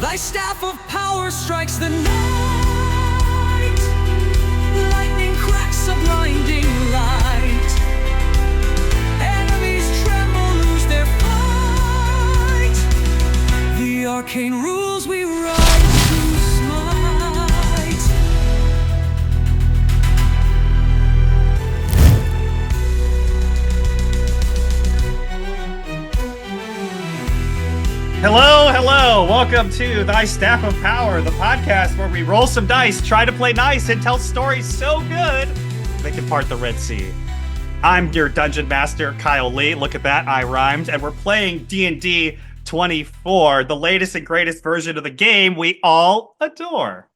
Thy staff of power strikes the night. Lightning cracks a blinding light. Enemies tremble, lose their fight. The arcane rules we ride to smite. Hello, hello. Welcome to Thy Staff of Power, the podcast where we roll some dice, try to play nice, and tell stories so good they can part the Red Sea. I'm your Dungeon Master, Kyle Lee. Look at that, I rhymed. And we're playing D&D 24, the latest and greatest version of the game we all adore.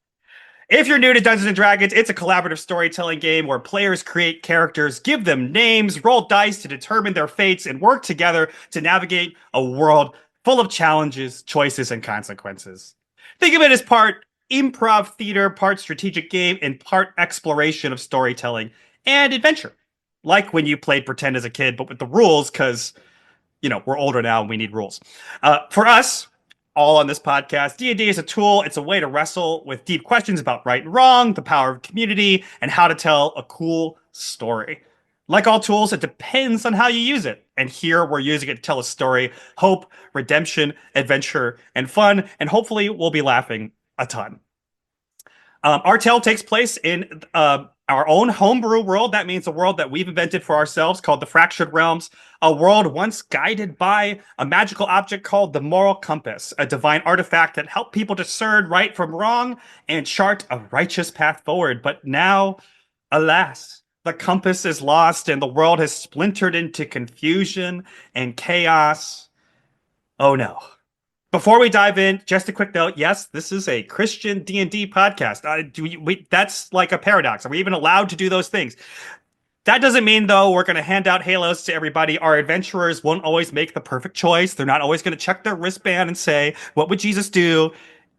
If you're new to Dungeons & Dragons, it's a collaborative storytelling game where players create characters, give them names, roll dice to determine their fates, and work together to navigate a world full of challenges, choices, and consequences. Think of it as part improv theater, part strategic game, and part exploration of storytelling and adventure. Like when you played pretend as a kid, but with the rules, because, we're older now and we need rules. For us, all on this podcast, D&D is a tool. It's a way to wrestle with deep questions about right and wrong, the power of community, and how to tell a cool story. Like all tools, it depends on how you use it. And here we're using it to tell a story, hope, redemption, adventure, and fun. And hopefully we'll be laughing a ton. Our tale takes place in our own homebrew world. That means a world that we've invented for ourselves called the Fractured Realms. A world once guided by a magical object called the Moral Compass, a divine artifact that helped people discern right from wrong and chart a righteous path forward. But now, alas, the compass is lost and the world has splintered into confusion and chaos. Oh no. Before we dive in, just a quick note. Yes, this is a Christian D&D podcast. That's like a paradox. Are we even allowed to do those things? That doesn't mean, though, we're going to hand out halos to everybody. Our adventurers won't always make the perfect choice. They're not always going to check their wristband and say, what would Jesus do?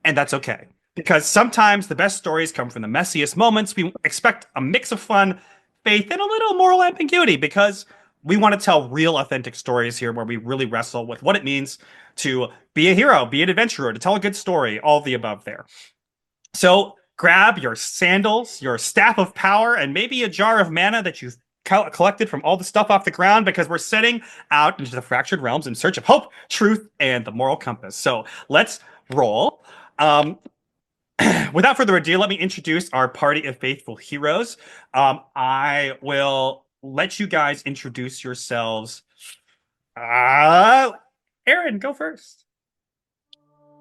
And that's okay. Because sometimes the best stories come from the messiest moments. We expect a mix of fun, faith, and a little moral ambiguity, because we want to tell real authentic stories here where we really wrestle with what it means to be a hero, be an adventurer, to tell a good story, all the above there. So grab your sandals, your staff of power, and maybe a jar of mana that you've collected from all the stuff off the ground, because we're setting out into the Fractured Realms in search of hope, truth, and the moral compass. So let's roll. Without further ado, let me introduce our party of faithful heroes. I will let you guys introduce yourselves. Aaron, go first.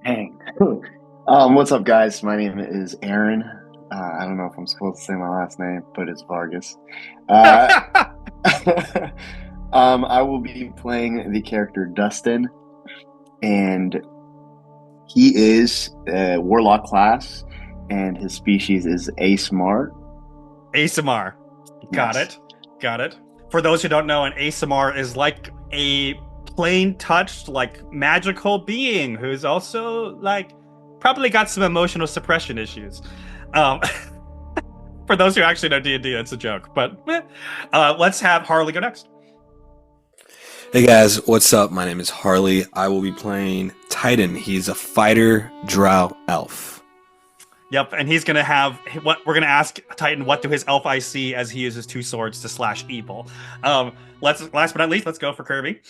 Dang. What's up, guys? My name is Aaron. I don't know if I'm supposed to say my last name, but it's Vargas. I will be playing the character Dustin, and he is a warlock class, and his species is ASMR. ASMR. Got Yes. it. Got it. For those who don't know, an ASMR is like a plain touched, like magical being who's also like probably got some emotional suppression issues. For those who actually know D&D, that's a joke. But let's have Harley go next. Hey guys, what's up? My name is Harley. I will be playing Titan. He's a fighter drow elf. Yep, and he's gonna have what we're gonna ask Titan what do his elf eyes see as he uses two swords to slash evil. Last but not least, let's go for Kirby.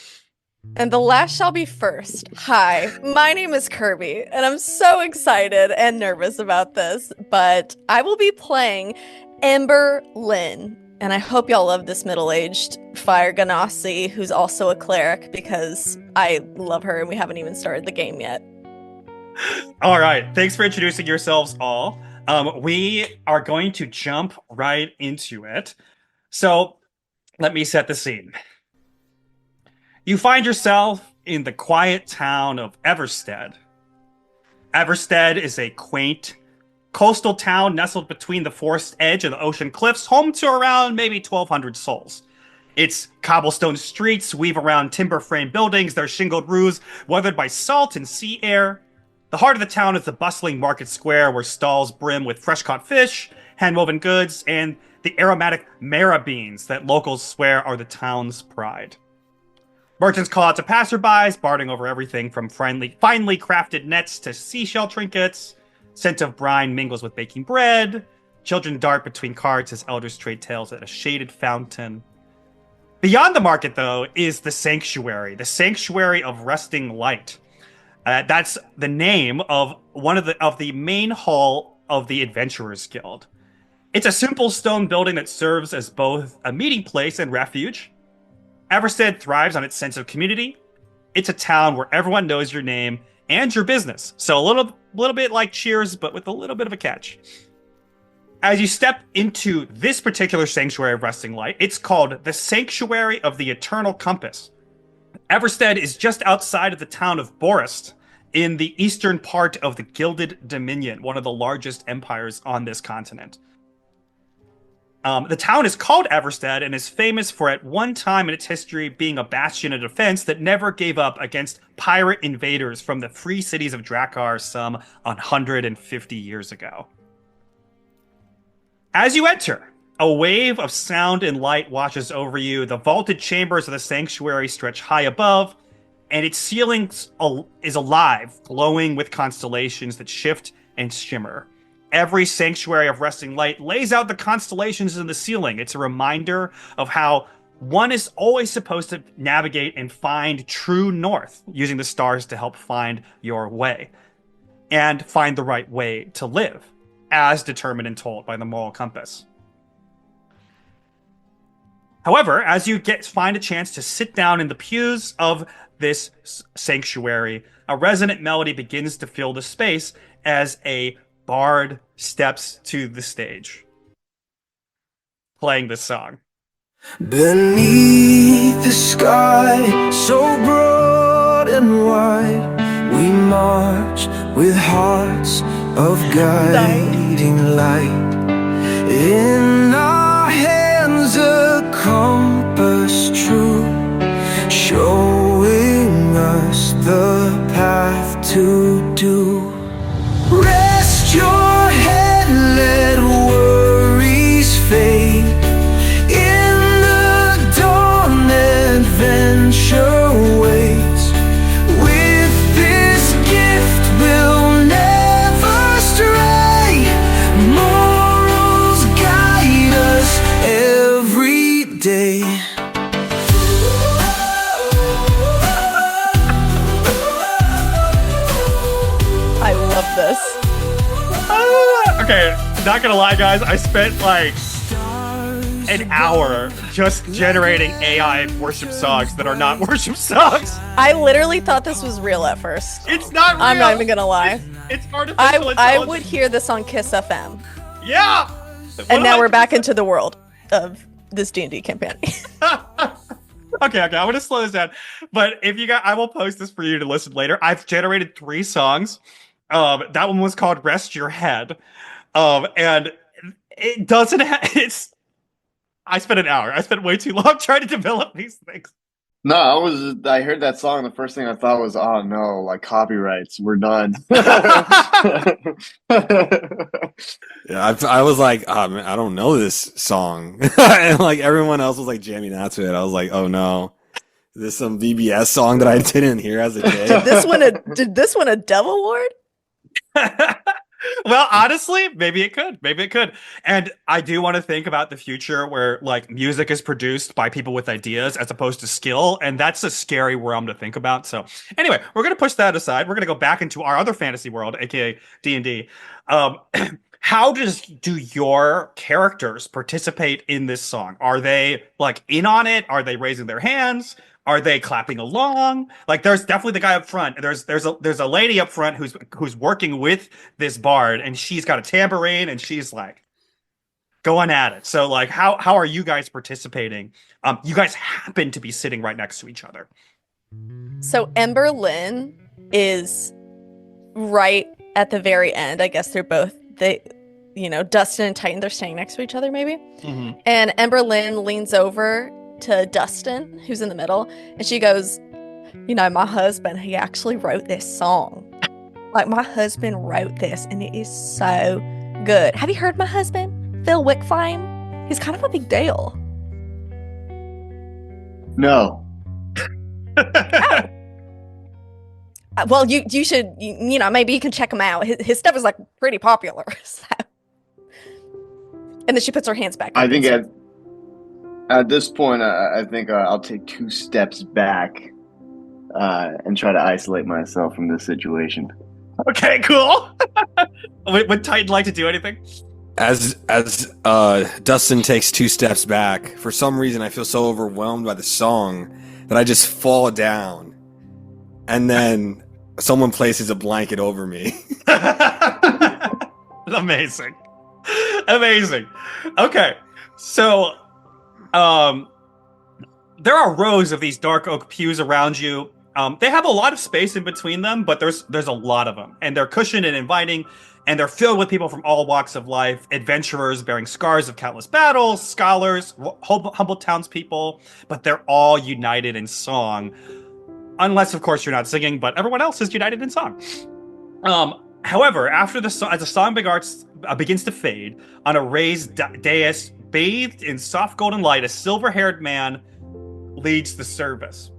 And the last shall be first. Hi, my name is Kirby, and I'm so excited and nervous about this, but I will be playing Ember-Lynne. And I hope y'all love this middle-aged fire ganassi who's also a cleric, because I love her and we haven't even started the game yet. All right, thanks for introducing yourselves all. We are going to jump right into it. So let me set the scene. You find yourself in the quiet town of Everstead. Everstead is a quaint coastal town nestled between the forest edge and the ocean cliffs, home to around maybe 1,200 souls. Its cobblestone streets weave around timber frame buildings, their shingled roofs weathered by salt and sea air. The heart of the town is the bustling market square where stalls brim with fresh-caught fish, hand-woven goods, and the aromatic mara beans that locals swear are the town's pride. Merchants call out to passerbys, bartering over everything from finely crafted nets to seashell trinkets. Scent of brine mingles with baking bread. Children dart between carts as elders trade tales at a shaded fountain. Beyond the market, though, is the Sanctuary of Resting Light. That's the name of one of the main hall of the Adventurers Guild. It's a simple stone building that serves as both a meeting place and refuge. Everstead thrives on its sense of community. It's a town where everyone knows your name and your business. So a little bit like Cheers, but with a little bit of a catch. As you step into this particular Sanctuary of Resting Light, it's called the Sanctuary of the Eternal Compass. Everstead is just outside of the town of Borist, in the eastern part of the Gilded Dominion, one of the largest empires on this continent. The town is called Everstead and is famous for at one time in its history being a bastion of defense that never gave up against pirate invaders from the free cities of Drakkar some 150 years ago. As you enter, a wave of sound and light washes over you. The vaulted chambers of the sanctuary stretch high above, and its ceiling is alive, glowing with constellations that shift and shimmer. Every Sanctuary of Resting Light lays out the constellations in the ceiling. It's a reminder of how one is always supposed to navigate and find true north, using the stars to help find your way and find the right way to live, as determined and told by the moral compass. However, as you find a chance to sit down in the pews of this sanctuary, a resonant melody begins to fill the space as a bard steps to the stage, playing this song. Beneath the sky, so broad and wide, we march with hearts of guiding light. In our hands a compass true, showing us the path to do. Rest your head, let worries fade. In the dawn, adventure waits. With this gift, we'll never stray. Morals guide us every day. I love this. Okay, not gonna lie, guys. I spent like an hour just generating AI worship songs that are not worship songs. I literally thought this was real at first. It's not real. I'm not even gonna lie. It's artificial I intelligence. would hear this on Kiss FM. Yeah. And now we're back 100%. into the world of this D&D campaign. Okay, I'm gonna slow this down. But if you got, I will post this for you to listen later. I've generated 3 songs. That one was called "Rest Your Head," and it doesn't. I spent an hour. I spent way too long trying to develop these things. No, I heard that song. The first thing I thought was, oh no, like copyrights. We're done. Yeah, I was like, oh, man, I don't know this song, and like everyone else was like jamming out to it. I was like, oh no, is this some VBS song that I didn't hear as a kid? Did this one a Devil Ward? Well, honestly, maybe it could. And I do want to think about the future where like music is produced by people with ideas as opposed to skill, and that's a scary realm to think about. So anyway, we're going to push that aside. We're going to go back into our other fantasy world, aka D&D. How do your characters participate in this song? Are they like in on it? Are they raising their hands? Are they clapping along? Like, there's definitely the guy up front. There's a lady up front who's working with this bard, and she's got a tambourine, and she's like going at it. So, like, how are you guys participating? You guys happen to be sitting right next to each other. So Ember-Lynne is right at the very end. I guess they're both Dustin and Titan, they're staying next to each other, maybe. Mm-hmm. And Ember-Lynne leans over to Dustin, who's in the middle, and she goes, my husband, he actually wrote this song. Like, my husband wrote this, and it is so good. Have you heard my husband, Phil Wickflame? He's kind of a big deal. No. Oh. Well, you should, maybe you can check him out. His stuff is like pretty popular. So. And then she puts her hands back. I think at this point, I think I'll take 2 steps back and try to isolate myself from this situation. Okay, cool. Would Titan like to do anything? As Dustin takes 2 steps back, for some reason I feel so overwhelmed by the song that I just fall down, and then someone places a blanket over me. Amazing. Okay, so there are rows of these dark oak pews around you. They have a lot of space in between them, but there's a lot of them, and they're cushioned and inviting, and they're filled with people from all walks of life, adventurers bearing scars of countless battles, scholars, humble townspeople, but they're all united in song. Unless, of course, you're not singing, but everyone else is united in song. However, after as the song begins to fade, on a raised dais, bathed in soft golden light, a silver-haired man leads the service.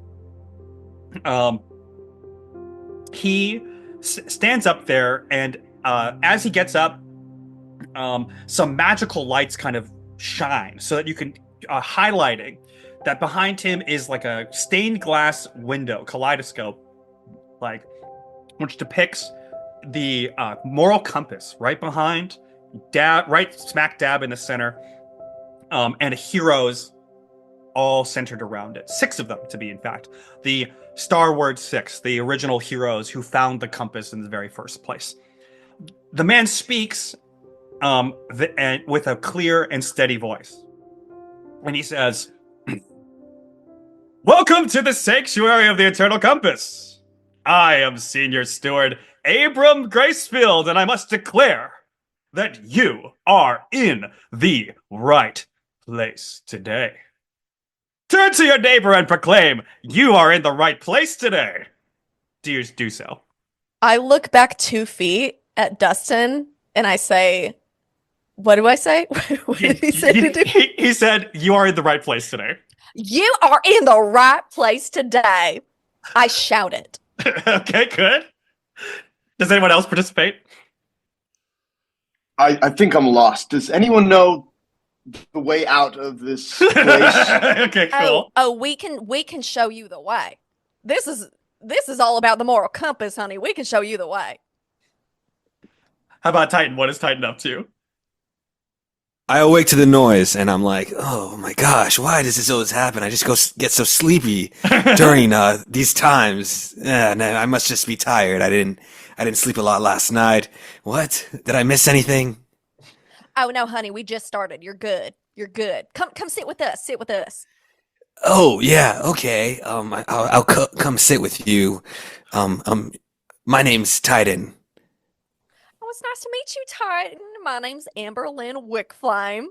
He stands up there, and as he gets up, some magical lights kind of shine so that you can highlighting that behind him is like a stained glass window, kaleidoscope, like, which depicts the moral compass right behind, right smack dab in the center, and heroes all centered around it. 6 of them, to be in fact. The Star Wars 6, the original heroes who found the compass in the very first place. The man speaks with a clear and steady voice. And he says, "Welcome to the sanctuary of the Eternal Compass. I am Senior Steward Abram Gracefield, and I must declare that you are in the right place today. Turn to your neighbor and proclaim, you are in the right place today. Do so." I look back 2 feet at Dustin and I say, what do I say? What did he say to do? He said, "You are in the right place today." You are in the right place today. I shout it. Okay, good. Does anyone else participate? I think I'm lost. Does anyone know the way out of this place? Okay, cool. Oh, we can show you the way. This is all about the moral compass, honey. We can show you the way. How about Titan? What is Titan up to? I awake to the noise, and I'm like, oh my gosh, why does this always happen? I just get so sleepy during these times. No, I must just be tired. I didn't sleep a lot last night. What? Did I miss anything? Oh no, honey, we just started. You're good. Come sit with us. Sit with us. Oh yeah, okay. I'll come sit with you. My name's Titan. Oh, it's nice to meet you, Titan. My name's Ember-Lynne Wickflame.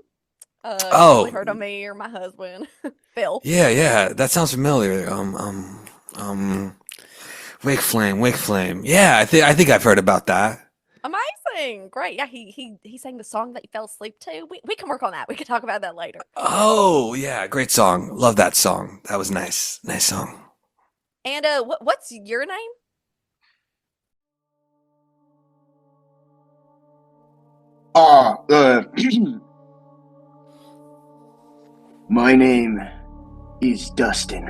Oh. You heard of me or my husband, Phil. Yeah, that sounds familiar. Wake Flame. Yeah, I think I've heard about that. Amazing, great. Yeah, he sang the song that you fell asleep to. We can work on that. We can talk about that later. Oh yeah, great song. Love that song. That was nice song. And what's your name? My name is Dustin,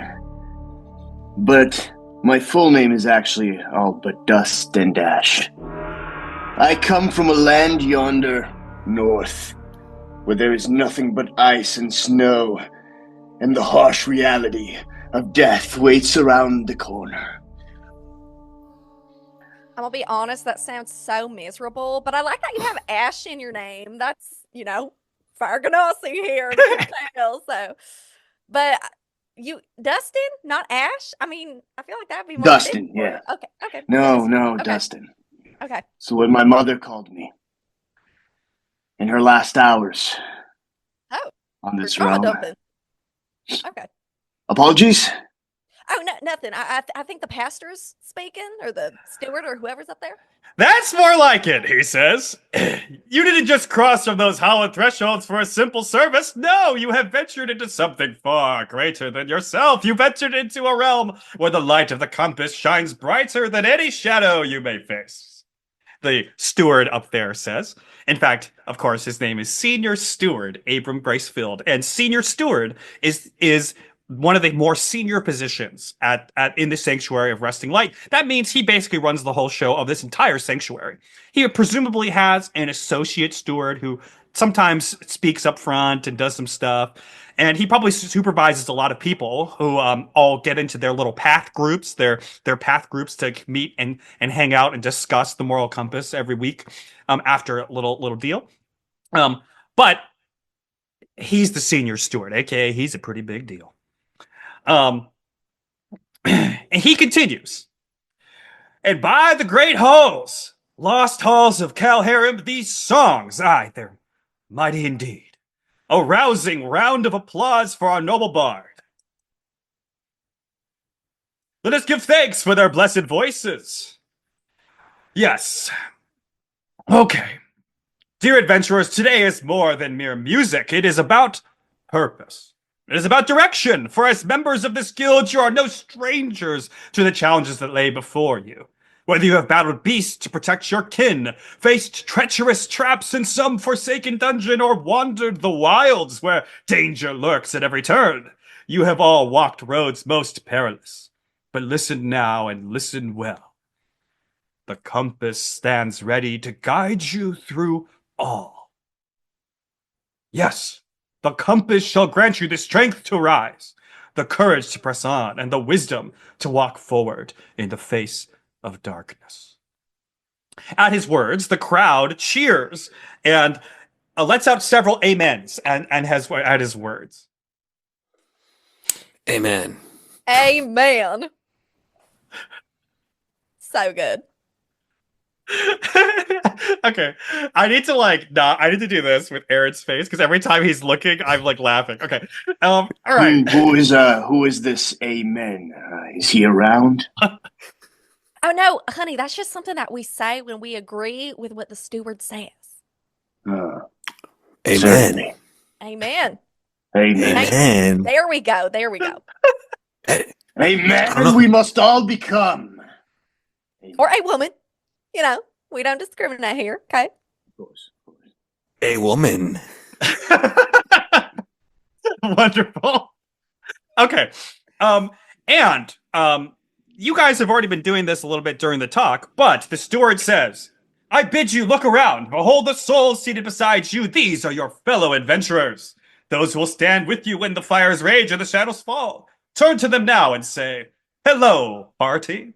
but my full name is actually all but Dustin Dash. I come from a land yonder north, where there is nothing but ice and snow, and the harsh reality of death waits around the corner. I'm gonna be honest, that sounds so miserable, but I like that you have Ash in your name. That's, fire ganassi here in the tale, so. But you, Dustin, not Ash? I mean, I feel like that'd be more Dustin, fitting for yeah. you. Okay. No, Okay. Dustin. Okay. So when my mother called me in her last hours Oh, on for this trauma realm. dumping. Okay. Apologies? Oh, no, nothing. I think the pastor's speaking, or the steward, or whoever's up there. That's more like it, he says. You didn't just cross from those hallowed thresholds for a simple service. No, you have ventured into something far greater than yourself. You ventured into a realm where the light of the compass shines brighter than any shadow you may face. The steward up there says. In fact, of course, his name is Senior Steward Abram Bracefield, and Senior Steward is one of the more senior positions at in the Sanctuary of Resting Light. That means he basically runs the whole show of this entire sanctuary. He presumably has an associate steward who sometimes speaks up front and does some stuff. And he probably supervises a lot of people who all get into their little path groups, their path groups to meet and hang out and discuss the moral compass every week after a little deal. But he's the senior steward, aka he's a pretty big deal. And he continues. And by the great halls, lost halls of Calharim, these songs, aye, they're mighty indeed. A rousing round of applause for our noble bard. Let us give thanks for their blessed voices. Yes. Okay. Dear adventurers, today is more than mere music. It is about purpose. It is about direction, for as members of this guild, you are no strangers to the challenges that lay before you. Whether you have battled beasts to protect your kin, faced treacherous traps in some forsaken dungeon, or wandered the wilds where danger lurks at every turn, you have all walked roads most perilous. But listen now and listen well. The compass stands ready to guide you through all. Yes, the compass shall grant you the strength to rise, the courage to press on, and the wisdom to walk forward in the face of darkness. At his words, the crowd cheers and lets out several amens and has at his words. Amen. Amen. So good. Okay, I need to do this with Aaron's face because every time he's looking, I'm like laughing. Okay, all right. Who is this amen? Is he around? Oh no, honey, that's just something that we say when we agree with what the steward says. Amen. Certainly. Amen. Amen. There we go. There we go. Amen. We must all become. Or a woman. You know, we don't discriminate here. Okay. Of course. A woman. Wonderful. Okay. And you guys have already been doing this a little bit during the talk, but the steward says, I bid you look around. Behold the souls seated beside you. These are your fellow adventurers. Those who will stand with you when the fires rage and the shadows fall. Turn to them now and say, hello, party.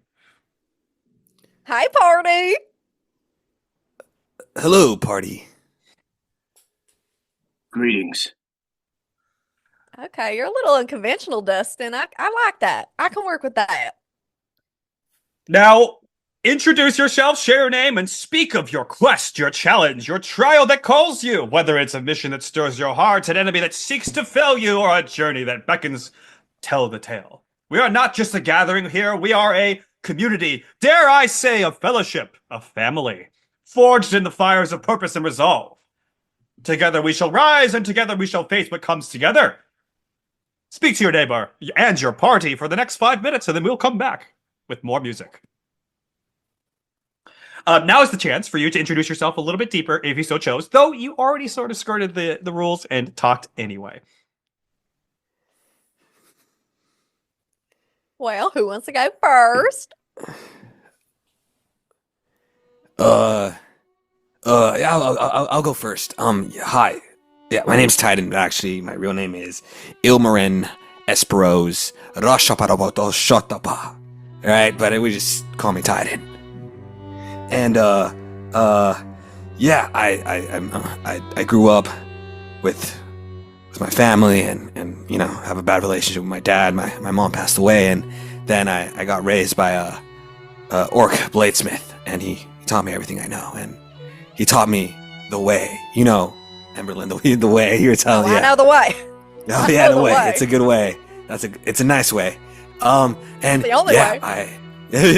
Hi, party. Hello, party. Greetings. Okay, you're a little unconventional, Dustin. I like that. I can work with that. Now, introduce yourself, share your name, and speak of your quest, your challenge, your trial that calls you, whether it's a mission that stirs your heart, an enemy that seeks to fell you, or a journey that beckons. Tell the tale. We are not just a gathering here, we are a community, dare I say a fellowship, a family, forged in the fires of purpose and resolve. Together we shall rise, and together we shall face what comes together. Speak to your neighbor and your party for the next 5 minutes, and then we'll come back with more music. Now is the chance for you to introduce yourself a little bit deeper, if you so chose, though you already sort of skirted the rules and talked anyway. Well, who wants to go first? Yeah, I'll go first. Hi. Yeah, my name's Titan, but actually my real name is Ember-Lynne Esperose Rashaparabotol Shotapa. Right, but we just call me Titan. And yeah, I grew up with my family and you know, have a bad relationship with my dad. My mom passed away, and then I got raised by a orc bladesmith, and he taught me everything I know, and he taught me the way. You know, Ember-Lynne, the way you were telling. I know the way. Oh yeah, the way. It's a good way. It's a nice way. And The only yeah, way.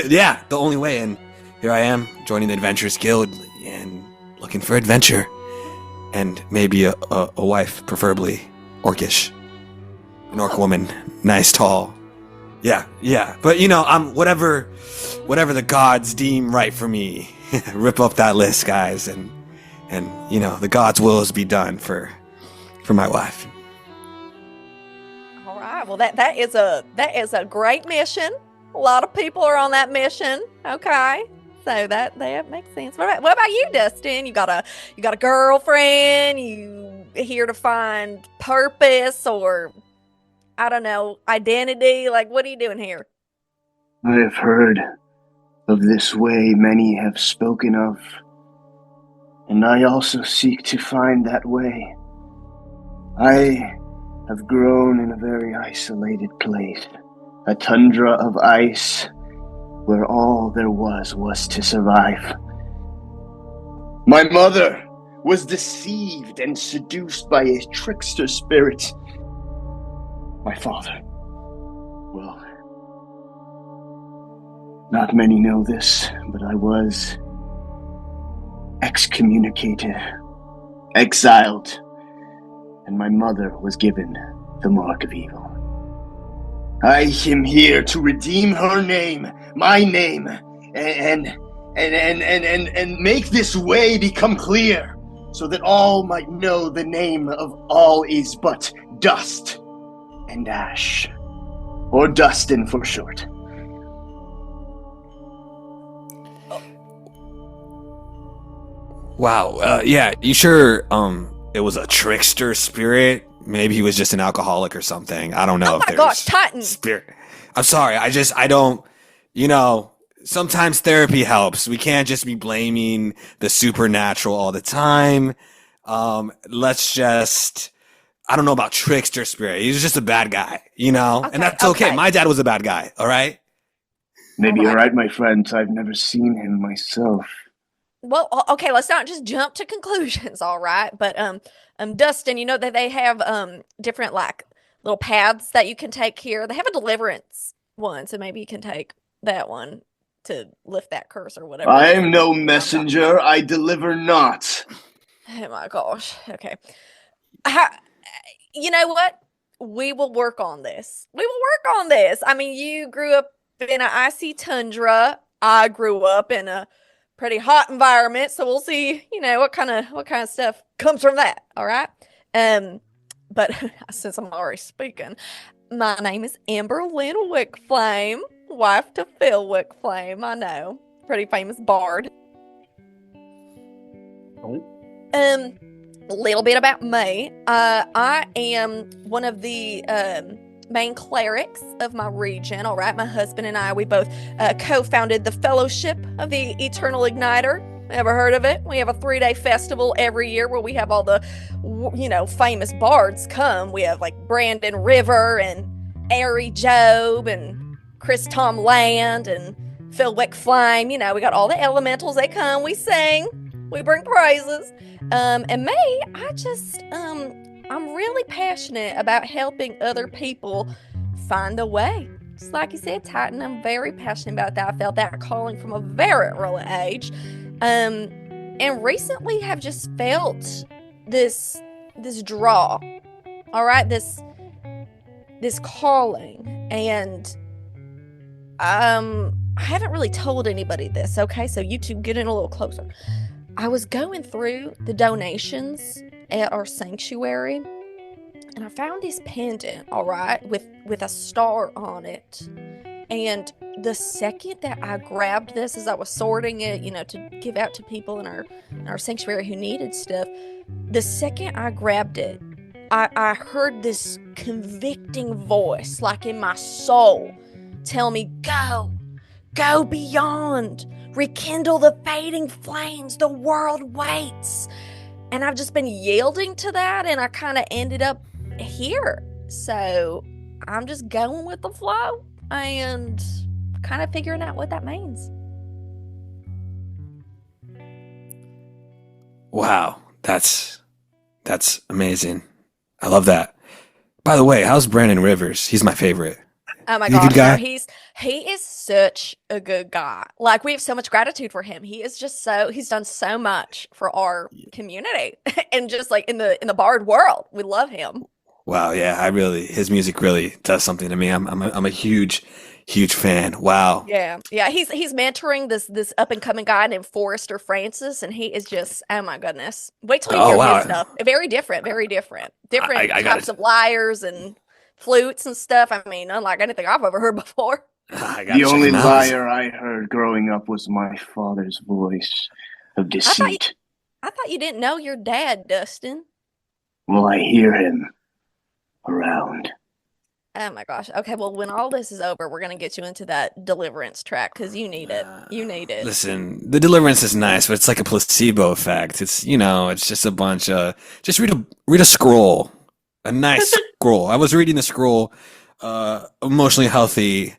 yeah, the only way. And here I am joining the Adventurers Guild and looking for adventure and maybe a wife, preferably orcish, an orc woman, nice, tall. Yeah. But I'm whatever the gods deem right for me. Rip up that list, guys, and the gods' wills be done for my wife. All right. Well, that is a great mission. A lot of people are on that mission. Okay. So that makes sense. What about you, Dustin? You got a girlfriend? You here to find purpose or I don't know, identity? Like, what are you doing here? I have heard of this way many have spoken of, and I also seek to find that way. I have grown in a very isolated place, a tundra of ice, where all there was to survive. My mother was deceived and seduced by a trickster spirit. My father, well, not many know this, but I was excommunicated, exiled, and my mother was given the mark of evil. I am here to redeem her name, my name, and make this way become clear, so that all might know the name of all is but dust and ash, or Dustin for short. Wow. Yeah. You sure? It was a trickster spirit. Maybe he was just an alcoholic or something. I don't know. Oh my gosh, Titan! Spirit. I'm sorry. I don't. Sometimes therapy helps. We can't just be blaming the supernatural all the time. Let's just. I don't know about trickster spirit. He was just a bad guy, and that's okay. My dad was a bad guy. All right. Maybe you're right, my friend. I've never seen him myself. Well, okay, let's not just jump to conclusions, all right? But Dustin, you know that they have different like little paths that you can take here. They have a deliverance one, so maybe you can take that one to lift that curse or whatever. I am no messenger. I deliver not. Oh my gosh. Okay. You know what? We will work on this. I mean, you grew up in an icy tundra. I grew up in a pretty hot environment, so we'll see, what kind of stuff comes from that. All right. But since I'm already speaking, my name is Ember-Lynne Wickflame, wife to Phil Wickflame. I know, pretty famous bard. A little bit about me. I am one of the main clerics of my region. All right, my husband and I, we both co-founded the Fellowship of the Eternal Igniter. Ever heard of it? We have a 3-day festival every year where we have all the, famous bards come. We have like Brandon River and Airy Job and Chris Tom Land and Phil Wickflame. We got all the elementals. They come, we sing, we bring praises. And me, I'm really passionate about helping other people find the way. Just like you said, Titan, I'm very passionate about that. I felt that calling from a very early age. And recently have just felt this draw. All right, this calling. And I haven't really told anybody this, okay? So you two get in a little closer. I was going through the donations at our sanctuary, and I found this pendant, all right, with a star on it. And the second that I grabbed this, as I was sorting it, to give out to people in our sanctuary who needed stuff, the second I grabbed it, I heard this convicting voice, like in my soul, tell me, go beyond. Rekindle the fading flames. The world waits. And I've just been yielding to that, and I kind of ended up here. So I'm just going with the flow and kind of figuring out what that means. Wow, that's amazing. I love that. By the way, how's Brandon Rivers? He's my favorite. Oh my He a good gosh, no, guy? he is such a good guy. Like we have so much gratitude for him. He is just he's done so much for our community and just like in the bard world. We love him. Wow, yeah, his music really does something to me. I'm a huge fan. Wow. Yeah. Yeah, he's mentoring this up and coming guy named Forrester Francis and he is just oh my goodness. Wait till you Oh hear his wow. stuff. Very different, very different. Different I types gotta of lyres and flutes and stuff. I mean, unlike anything I've ever heard before. I The gotta check only him out. liar I heard growing up was my father's voice of I thought you, deceit. I thought you didn't know your dad, Dustin. Well, I hear him around. Oh my gosh. Okay, well, when all this is over, we're gonna get you into that deliverance track because you need it. You need it. Listen, the deliverance is nice, but it's like a placebo effect. It's it's just a bunch of just read a scroll, a nice scroll. I was reading the scroll, emotionally healthy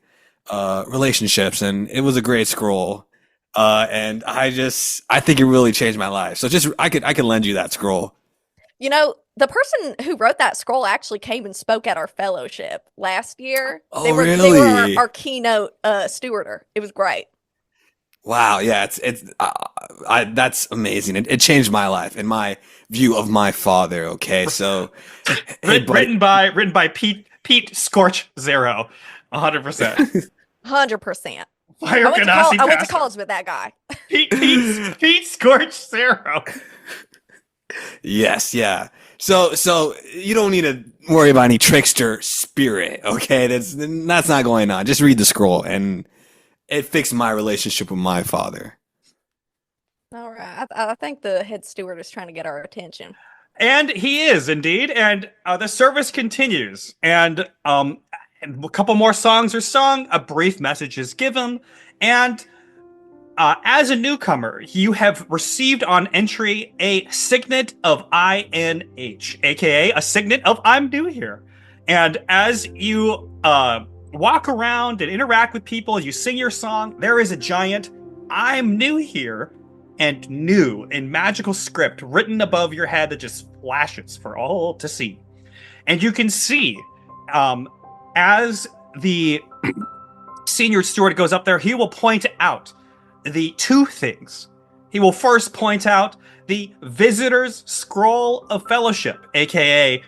relationships, and it was a great scroll. And I think it really changed my life. So I could lend you that scroll. You know, the person who wrote that scroll actually came and spoke at our fellowship last year. Oh, They were really? our keynote stewarder. It was great. Wow, yeah, that's amazing. It changed my life and my view of my father. Okay, so hey, buddy. Written by Pete Scorch Zero, 100%. 100%. Fire I went Ganassi to Pastor. college with that guy. Pete Scorch Zero. Yes, yeah. So you don't need to worry about any trickster spirit. Okay, that's not going on. Just read the scroll, and it fixed my relationship with my father. All right. I think the head steward is trying to get our attention. And he is indeed. And the service continues. And a couple more songs are sung. A brief message is given. And as a newcomer, you have received on entry a signet of INH, aka a signet of I'm new here. And as you walk around and interact with people, you sing your song, there is a giant I'm new here and new in magical script written above your head that just flashes for all to see. And you can see as the senior steward goes up there, he will point out the two things. He will first point out the Visitor's Scroll of Fellowship, aka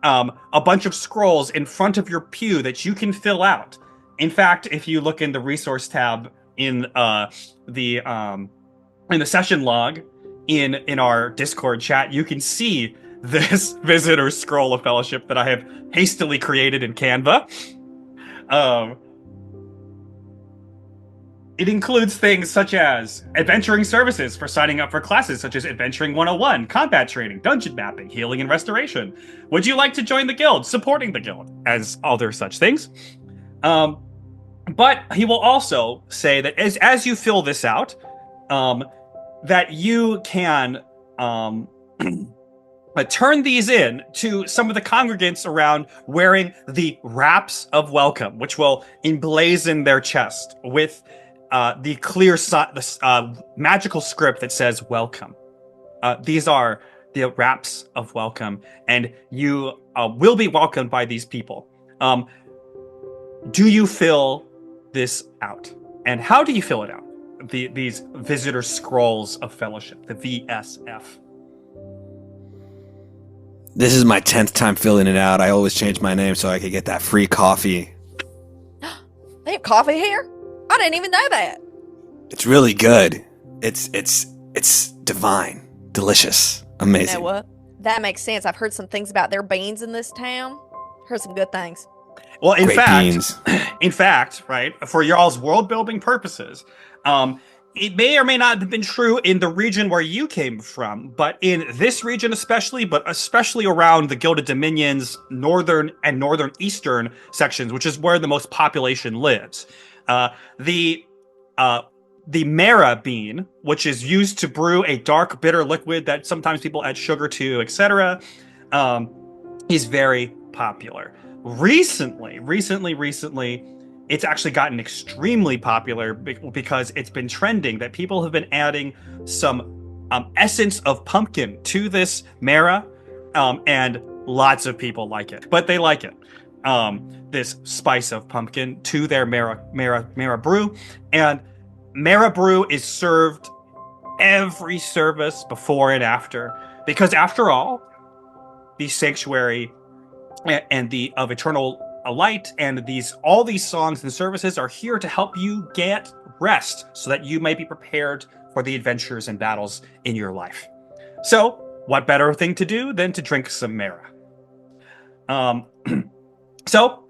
a bunch of scrolls in front of your pew that you can fill out. In fact, if you look in the resource tab in the session log in our Discord chat, you can see this Visitor's Scroll of Fellowship that I have hastily created in Canva. It includes things such as adventuring services for signing up for classes such as Adventuring 101, combat training, dungeon mapping, healing and restoration. Would you like to join the guild? Supporting the guild, as other such things. But he will also say that as you fill this out, that you can turn these in to some of the congregants around wearing the wraps of welcome, which will emblazon their chest with the clear magical script that says welcome. These are the wraps of welcome, and you will be welcomed by these people. Do you fill this out? And how do you fill it out? These Visitor Scrolls of Fellowship, the VSF. This is my 10th time filling it out. I always change my name so I could get that free coffee. They have coffee here? I didn't even know that. It's really good. It's divine, delicious, amazing. You know what? That makes sense. I've heard some things about their beans in this town. Heard some good things. Well, in Great beans. fact, right, for y'all's world building purposes, it may or may not have been true in the region where you came from, but in this region especially, but especially around the Gilded Dominion's northern and northern-eastern sections, which is where the most population lives. The Mara bean, which is used to brew a dark, bitter liquid that sometimes people add sugar to, etc., is very popular. Recently, it's actually gotten extremely popular because it's been trending that people have been adding some essence of pumpkin to this Mara, and lots of people like it. But they like it. this spice of pumpkin to their Mara brew, and Mara brew is served every service before and after, because after all, the sanctuary and the of eternal light and all these songs and services are here to help you get rest so that you may be prepared for the adventures and battles in your life. So what better thing to do than to drink some Mara? So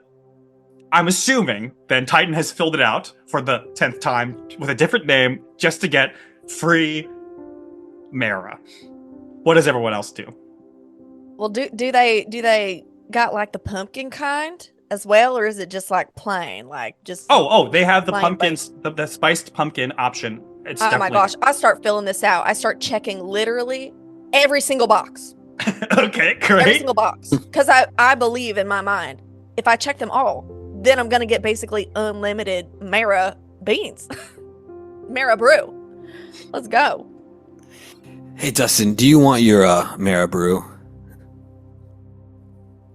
I'm assuming then Titan has filled it out for the 10th time with a different name just to get free Mara. What does everyone else do? Well, do they got like the pumpkin kind as well, or is it just like plain, like just? Oh, they have the plain pumpkins, the spiced pumpkin option. It's oh my gosh! I start filling this out. I start checking literally every single box. Okay, great. Every single box, because I believe in my mind, if I check them all, then I'm gonna get basically unlimited Mara beans, Mara brew. Let's go. Hey, Dustin, do you want your Mara brew?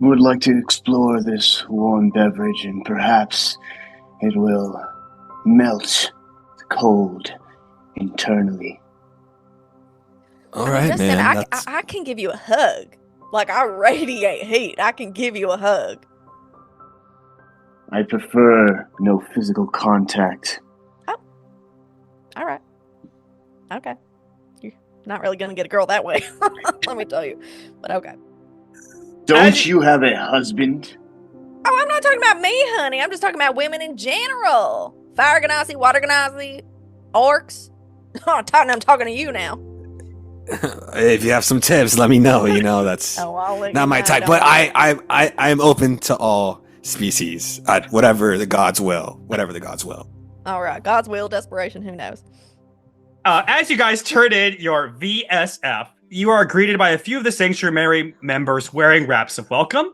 Would like to explore this warm beverage, and perhaps it will melt the cold internally. All right, Justin, man. I can give you a hug. Like, I radiate heat. I can give you a hug. I prefer no physical contact. Oh. All right. Okay. You're not really going to get a girl that way. Let me tell you. But okay. Don't you have a husband? Oh, I'm not talking about me, honey. I'm just talking about women in general. Fire Ganassi, Water Ganassi, orcs. Oh, Titan, I'm talking to you now. If you have some tips, let me know. You know, that's I'll let not you my know, type. don't But worry. I am open to all species, whatever the gods will. Whatever the gods will. All right. God's will, desperation, who knows? As you guys turn in your VSF, you are greeted by a few of the Sanctuary members wearing wraps of welcome.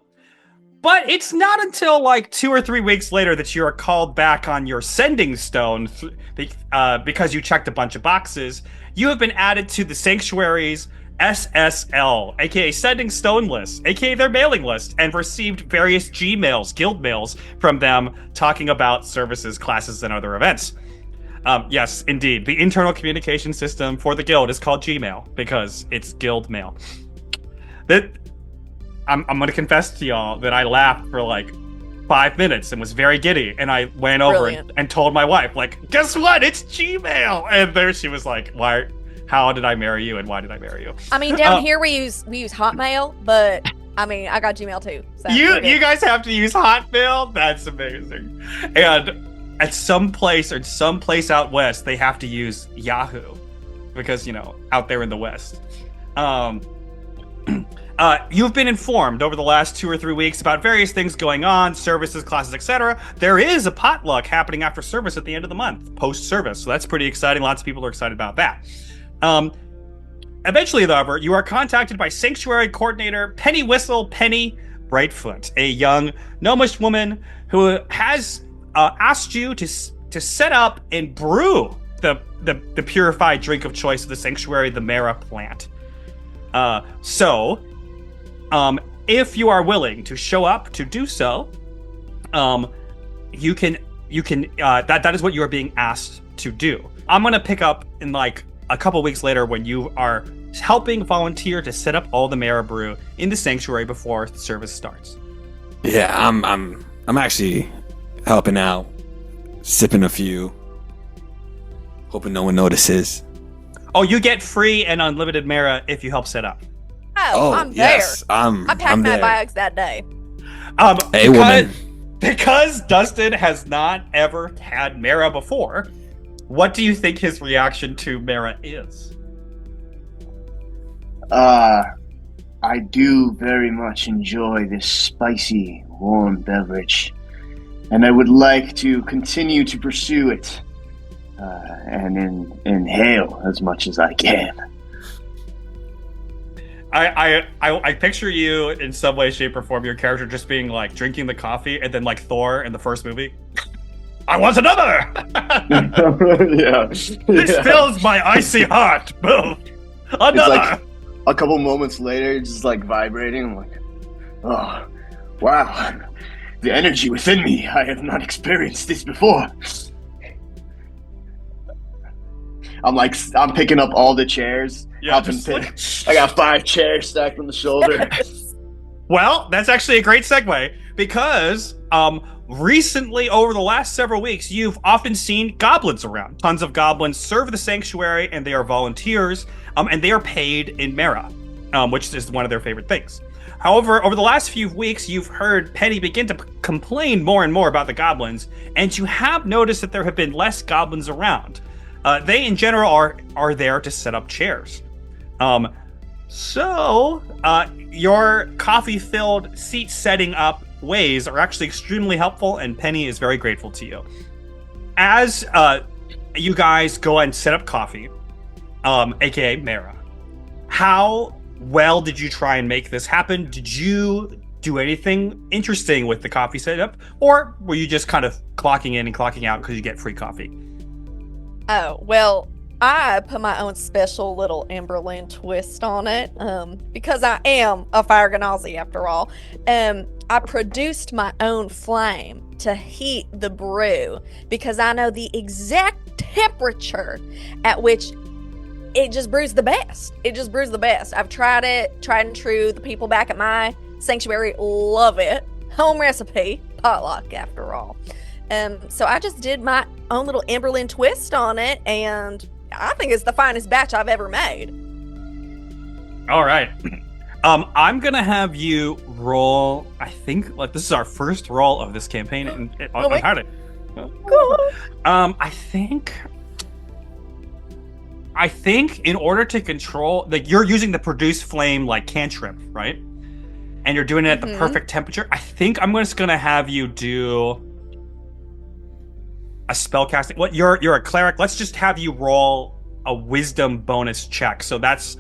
But it's not until like 2 or 3 weeks later that you are called back on your sending stone because you checked a bunch of boxes. You have been added to the Sanctuary's SSL, aka Sending Stone list, aka their mailing list, and received various Gmails, guild mails from them talking about services, classes, and other events. Yes, indeed. The internal communication system for the guild is called Gmail because it's guild mail. I'm going to confess to y'all that I laughed for like 5 minutes and was very giddy. And I went over and told my wife, like, guess what? It's Gmail. And there she was like, why? How did I marry you? And why did I marry you? I mean, down here we use Hotmail, but I mean, I got Gmail too. So you guys have to use Hotmail? That's amazing. And at some place out west, they have to use Yahoo because, you know, out there in the west. You've been informed over the last 2 or 3 weeks about various things going on, services, classes, etc. There is a potluck happening after service at the end of the month, post-service. So that's pretty exciting. Lots of people are excited about that. Eventually, however, you are contacted by Sanctuary Coordinator Penny Brightfoot, a young gnomish woman who has asked you to set up and brew the purified drink of choice of the Sanctuary, the Mara plant. If you are willing to show up to do so, you can that is what you are being asked to do. I'm gonna pick up in like a couple weeks later when you are helping volunteer to set up all the Mara brew in the Sanctuary before the service starts. Yeah, I'm actually helping out, sipping a few, hoping no one notices. Oh, you get free and unlimited Mara if you help set up. Oh, I'm there. Yes, I packed my bags that day. Hey, woman. Because Dustin has not ever had Mara before, what do you think his reaction to Mara is? I do very much enjoy this spicy, warm beverage, and I would like to continue to pursue it and inhale as much as I can. I picture you in some way, shape, or form, your character just being like drinking the coffee, and then like Thor in the first movie. I want another! Yeah. This fills my icy heart. Boom. Another! It's like a couple moments later, it's just like vibrating. I'm like, oh, wow. The energy within me, I have not experienced this before. I'm picking up all the chairs. Yeah, I got 5 chairs stacked on the shoulder. Well, that's actually a great segue because recently, over the last several weeks, you've often seen goblins around. Tons of goblins serve the sanctuary, and they are volunteers, and they are paid in Mara, which is one of their favorite things. However, over the last few weeks, you've heard Penny begin to complain more and more about the goblins, and you have noticed that there have been less goblins around. They, in general, are there to set up chairs. So your coffee-filled seat setting up ways are actually extremely helpful, and Penny is very grateful to you. As you guys go and set up coffee, aka Mara, how well did you try and make this happen? Did you do anything interesting with the coffee setup, or were you just kind of clocking in and clocking out because you get free coffee? Oh, well, I put my own special little Ember-Lynne twist on it, because I am a fire genasi after all. I produced my own flame to heat the brew because I know the exact temperature at which it just brews the best. It just brews the best. I've tried it, tried and true. The people back at my sanctuary love it. Home recipe, potluck after all. So I just did my own little Ember-Lynne twist on it, and I think it's the finest batch I've ever made. All right. I'm gonna have you roll. I think like this is our first roll of this campaign on Harley. Cool. I think in order to control, like you're using the produce flame like cantrip, right? And you're doing it at the perfect temperature. I think I'm just gonna have you do a spell casting. What you're a cleric. Let's just have you roll a wisdom bonus check. So that's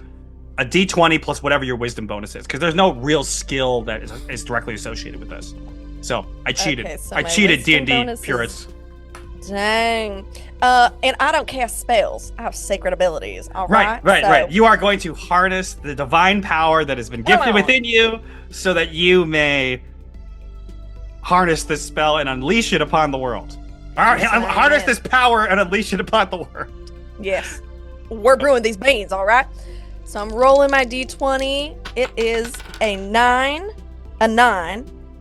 a d20 plus whatever your wisdom bonus is, because there's no real skill that is directly associated with this. So I cheated. Okay, so I cheated D&D is... purists. Dang. And I don't cast spells. I have sacred abilities. All right. Right. You are going to harness the divine power that has been gifted within you so that you may harness this spell and unleash it upon the world. All right, harness this power and unleash it upon the world. Yes. We're brewing these beans, all right? So I'm rolling my d20. It is a 9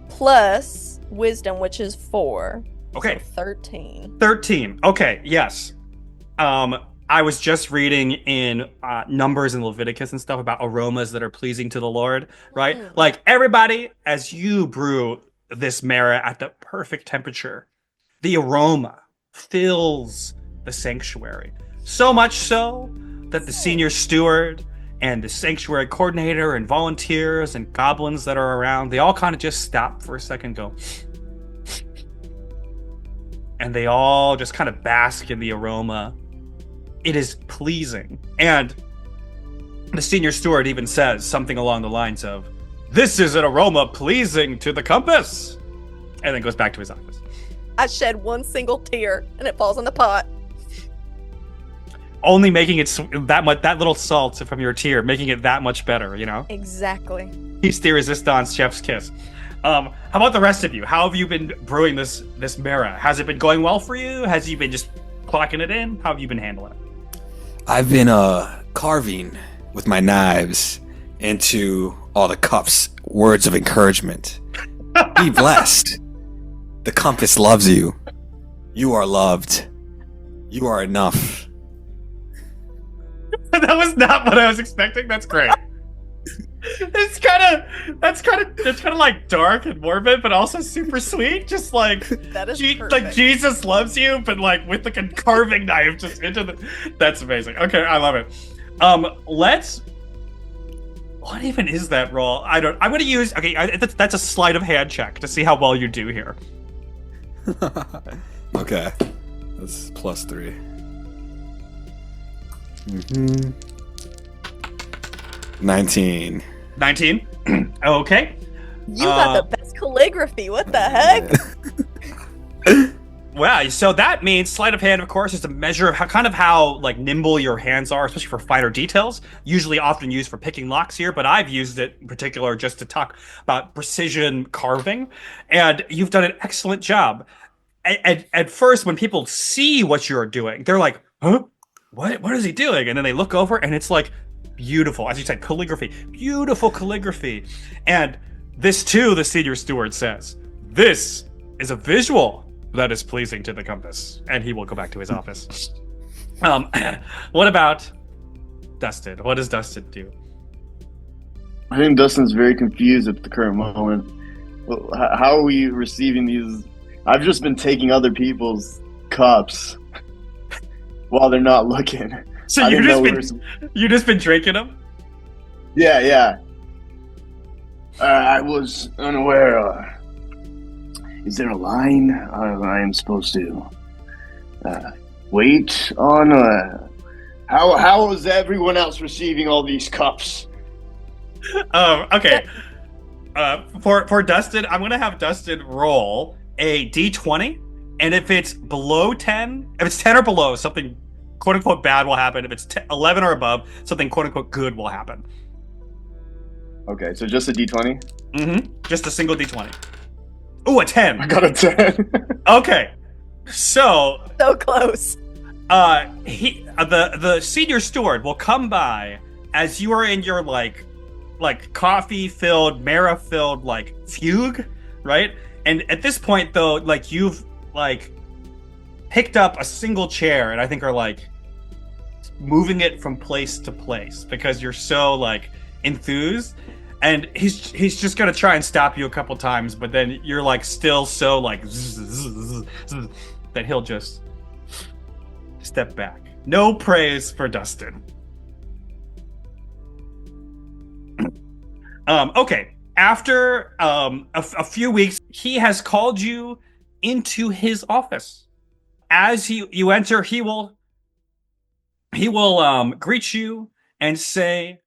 plus wisdom, which is 4. Okay. So 13. 13. Okay, yes. I was just reading in Numbers and Leviticus and stuff about aromas that are pleasing to the Lord, right? Like everybody, as you brew this Mara at the perfect temperature, the aroma fills the sanctuary. So much so that the senior steward and the sanctuary coordinator and volunteers and goblins that are around, they all kind of just stop for a second, go, and they all just kind of bask in the aroma. It is pleasing. And the senior steward even says something along the lines of, "This is an aroma pleasing to the compass," and then goes back to his office. I shed one single tear and it falls in the pot. Only making it that much, that little salt from your tear, making it that much better, you know? Exactly. He's the resistance, chef's kiss. How about the rest of you? How have you been brewing this Mara? Has it been going well for you? Has you been just clocking it in? How have you been handling it? I've been carving with my knives into all the cups words of encouragement. Be blessed. The compass loves you. You are loved. You are enough. That was not what I was expecting. That's great. It's kind of like dark and morbid, but also super sweet. Just like that is like Jesus loves you, but like with like a carving knife just into the. That's amazing. Okay, I love it. What even is that roll? I'm gonna use. Okay, that's a sleight of hand check to see how well you do here. Okay, that's +3. 19. 19. Okay. You got the best calligraphy. What the heck? Wow, so that means sleight of hand, of course, is a measure of how like nimble your hands are, especially for finer details. Usually, often used for picking locks here, but I've used it in particular just to talk about precision carving. And you've done an excellent job. At first, when people see what you're doing, they're like, "Huh? What is he doing?" And then they look over, and it's like beautiful, as you said, calligraphy, beautiful calligraphy. And this too, the senior steward says, this is a visual that is pleasing to the compass, and he will go back to his office. What about Dustin? What does Dustin do? I think Dustin's very confused at the current moment. How are we receiving these? I've just been taking other people's cups while they're not looking. So you just been drinking them? Yeah. I was unaware. Is there a line I am supposed to wait on? How is everyone else receiving all these cups? Okay. For Dustin, I'm gonna have Dustin roll a d20, and if it's below 10, if it's 10 or below, something quote unquote bad will happen. If it's 11 or above, something quote unquote good will happen. Okay, so just a d20? Mm-hmm. Just a single d20. Ooh, a 10. I got a 10. Okay. So close. The senior steward will come by as you are in your like coffee filled, Mara filled like fugue, right? And at this point though, like you've like picked up a single chair and I think are like moving it from place to place because you're so like enthused. And he's just gonna try and stop you a couple times, but then you're like still so like that he'll just step back. No praise for Dustin. Okay. After a few weeks, he has called you into his office. As you enter, he will greet you and say,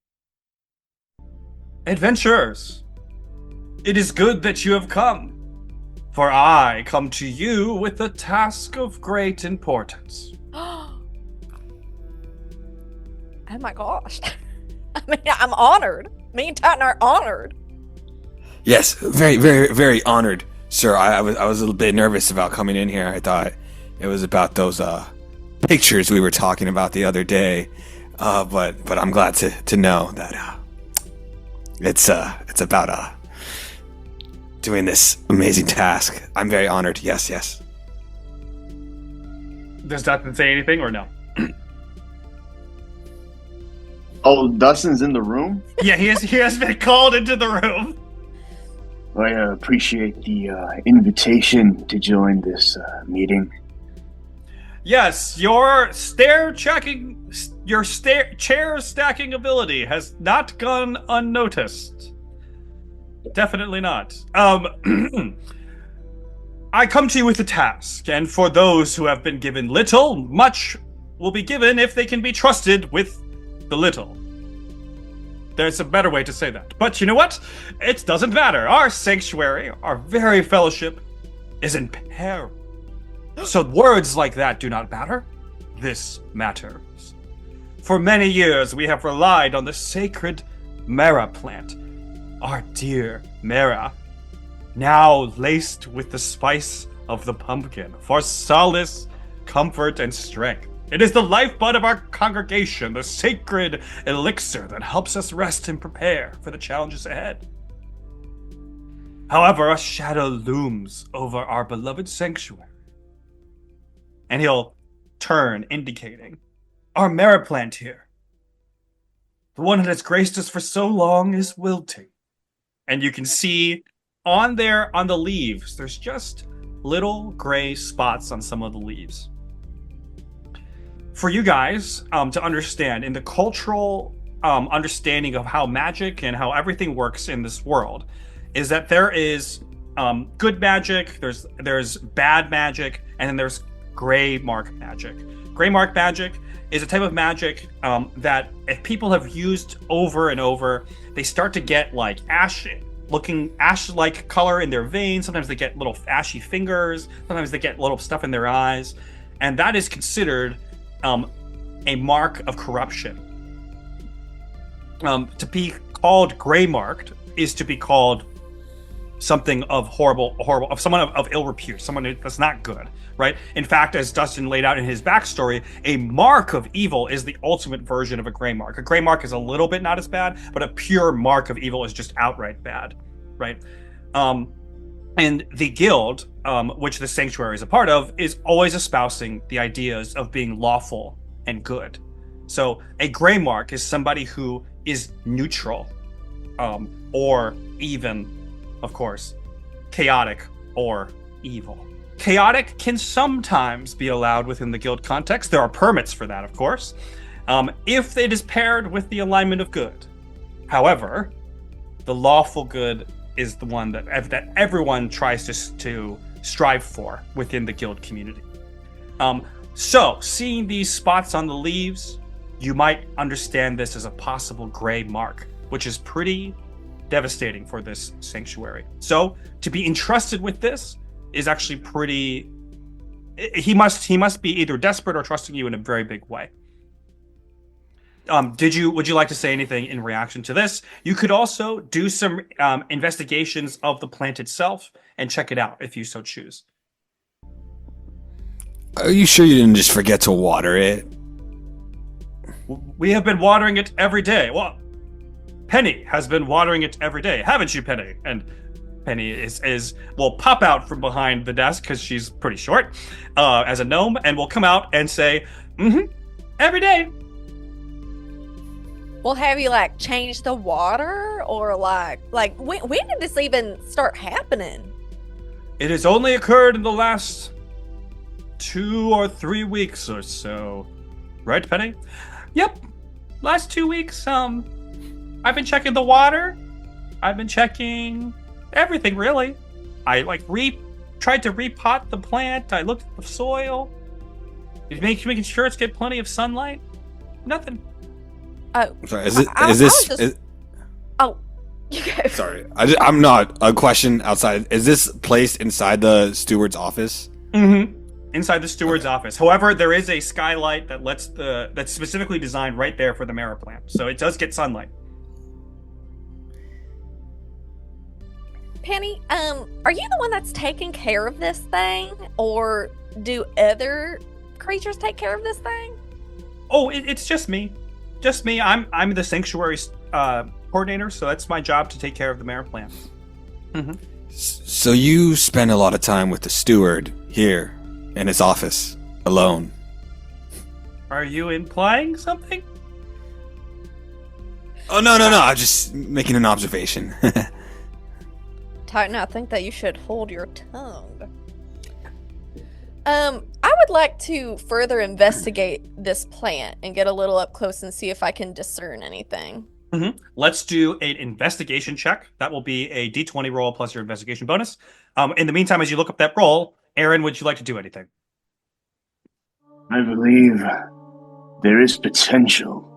"Adventurers, it is good that you have come, for I come to you with a task of great importance." Oh my gosh. I mean, I'm honored. Me and Titan are honored. Yes, very, very, very honored, sir. I was a little bit nervous about coming in here. I thought it was about those pictures we were talking about the other day, but I'm glad to know that it's about doing this amazing task. I'm very honored. Yes. Does Dustin say anything or no? Oh, Dustin's in the room? Yeah, he has been called into the room. I appreciate the invitation to join this meeting. Yes, your chair stacking ability has not gone unnoticed. Definitely not. I come to you with a task, and for those who have been given little, much will be given if they can be trusted with the little. There's a better way to say that. But you know what? It doesn't matter. Our sanctuary, our very fellowship, is in peril. So words like that do not matter. This matters. For many years, we have relied on the sacred Mara plant. Our dear Mara, now laced with the spice of the pumpkin for solace, comfort, and strength. It is the lifeblood of our congregation, the sacred elixir that helps us rest and prepare for the challenges ahead. However, a shadow looms over our beloved sanctuary. And he'll turn, indicating our Mara plant here. The one that has graced us for so long is wilting. And you can see on the leaves, there's just little gray spots on some of the leaves. For you guys to understand, in the cultural understanding of how magic and how everything works in this world, is that there is good magic, there's bad magic, and then there's gray mark magic. Gray mark magic is a type of magic that if people have used over and over, they start to get like looking ash-like color in their veins. Sometimes they get little ashy fingers. Sometimes they get little stuff in their eyes. And that is considered a mark of corruption. To be called gray marked is to be called something of horrible, of someone of ill repute, someone that's not good, right? In fact, as Dustin laid out in his backstory, a mark of evil is the ultimate version of a gray mark. A gray mark is a little bit not as bad, but a pure mark of evil is just outright bad, right? And the guild, which the sanctuary is a part of, is always espousing the ideas of being lawful and good. So a gray mark is somebody who is neutral, or even, of course, chaotic or evil. Chaotic can sometimes be allowed within the guild context. There are permits for that, of course, if it is paired with the alignment of good. However, the lawful good is the one that everyone tries to strive for within the guild community. So, seeing these spots on the leaves, you might understand this as a possible gray mark, which is pretty devastating for this sanctuary. So, to be entrusted with this is actually pretty... He must be either desperate or trusting you in a very big way. Would you like to say anything in reaction to this? You could also do some investigations of the plant itself and check it out if you so choose. Are you sure you didn't just forget to water it? We have been watering it every day. Well, Penny has been watering it every day, haven't you, Penny? And Penny will pop out from behind the desk because she's pretty short, as a gnome, and will come out and say, every day. Well, have you like changed the water, or like when did this even start happening? It has only occurred in the last 2 or 3 weeks or so. Right, Penny? Yep. Last 2 weeks, I've been checking the water. I've been checking everything, really. I tried to repot the plant. I looked at the soil. Making sure it's get plenty of sunlight. Nothing. Oh. Sorry, Oh. You go. Sorry, I'm not a question outside. Is this placed inside the steward's office? Mm-hmm. Inside the steward's office. However, there is a skylight that's specifically designed right there for the Mara plant, so it does get sunlight. Penny, are you the one that's taking care of this thing, or do other creatures take care of this thing? Oh, it's just me. Just me. I'm the sanctuary coordinator, so that's my job to take care of the Mara plant. Mm-hmm. So you spend a lot of time with the steward here in his office, alone. Are you implying something? Oh, no. I'm just making an observation. Titan, I think that you should hold your tongue. I would like to further investigate this plant and get a little up close and see if I can discern anything. Mm-hmm. Let's do an investigation check. That will be a d20 roll plus your investigation bonus. In the meantime, as you look up that roll, Aaron, would you like to do anything? I believe there is potential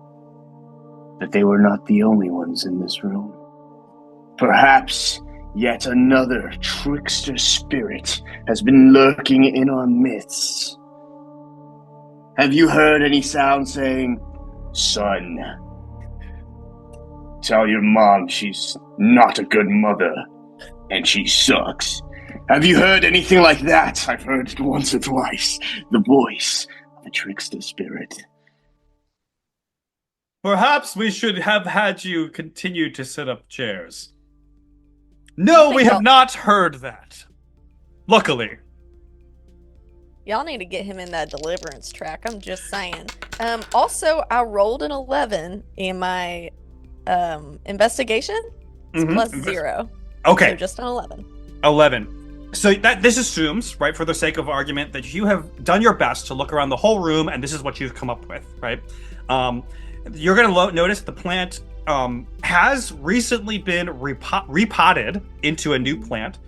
that they were not the only ones in this room. Perhaps yet another trickster spirit has been lurking in our midst. Have you heard any sound saying, "Son, tell your mom she's not a good mother and she sucks"? Have you heard anything like that? I've heard it once or twice. The voice of a trickster spirit. Perhaps we should have had you continue to set up chairs. No, we have not heard that. Luckily. Y'all need to get him in that deliverance track, I'm just saying. Also, I rolled an 11 in my investigation. It's plus 0. Okay. So just an 11. 11. So this assumes, right, for the sake of argument, that you have done your best to look around the whole room, and this is what you've come up with, right? You're going to notice the plant has recently been repotted into a new plant,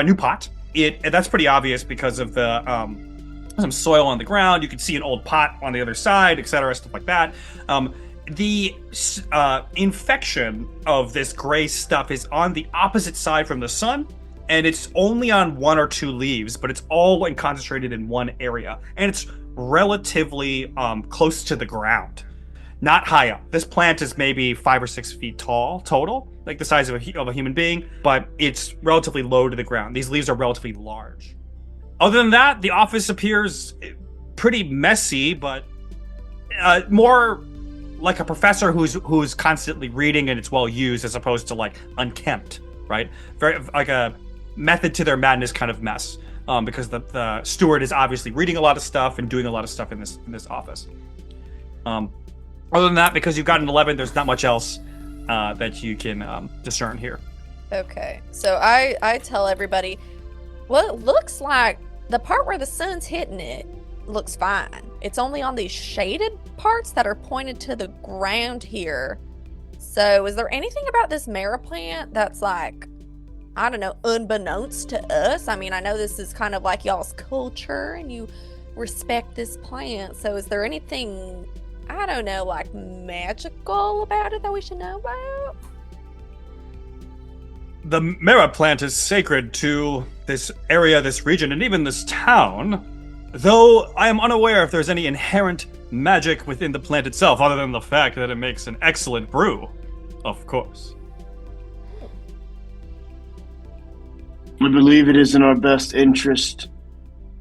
new pot. And that's pretty obvious because of the some soil on the ground. You can see an old pot on the other side, etc., stuff like that. The infection of this gray stuff is on the opposite side from the sun, and it's only on 1 or 2 leaves, but it's all concentrated in one area, and it's relatively close to the ground, not high up. This plant is maybe 5 or 6 feet tall total, like the size of a human being, but it's relatively low to the ground. These leaves are relatively large. Other than that, the office appears pretty messy, but more like a professor who's constantly reading and it's well used, as opposed to like unkempt, right? Very like a method to their madness kind of mess, because the steward is obviously reading a lot of stuff and doing a lot of stuff in this office. Other than that, because you've got an 11, there's not much else that you can discern here. Okay, so I tell everybody, well, it looks like the part where the sun's hitting it looks fine. It's only on these shaded parts that are pointed to the ground here. So is there anything about this mara plant that's like, I don't know, unbeknownst to us? I mean, I know this is kind of like y'all's culture and you respect this plant. So is there anything, I don't know, like magical about it that we should know about? The mara plant is sacred to this area, this region, and even this town, though I am unaware if there's any inherent magic within the plant itself, other than the fact that it makes an excellent brew, of course. We believe it is in our best interest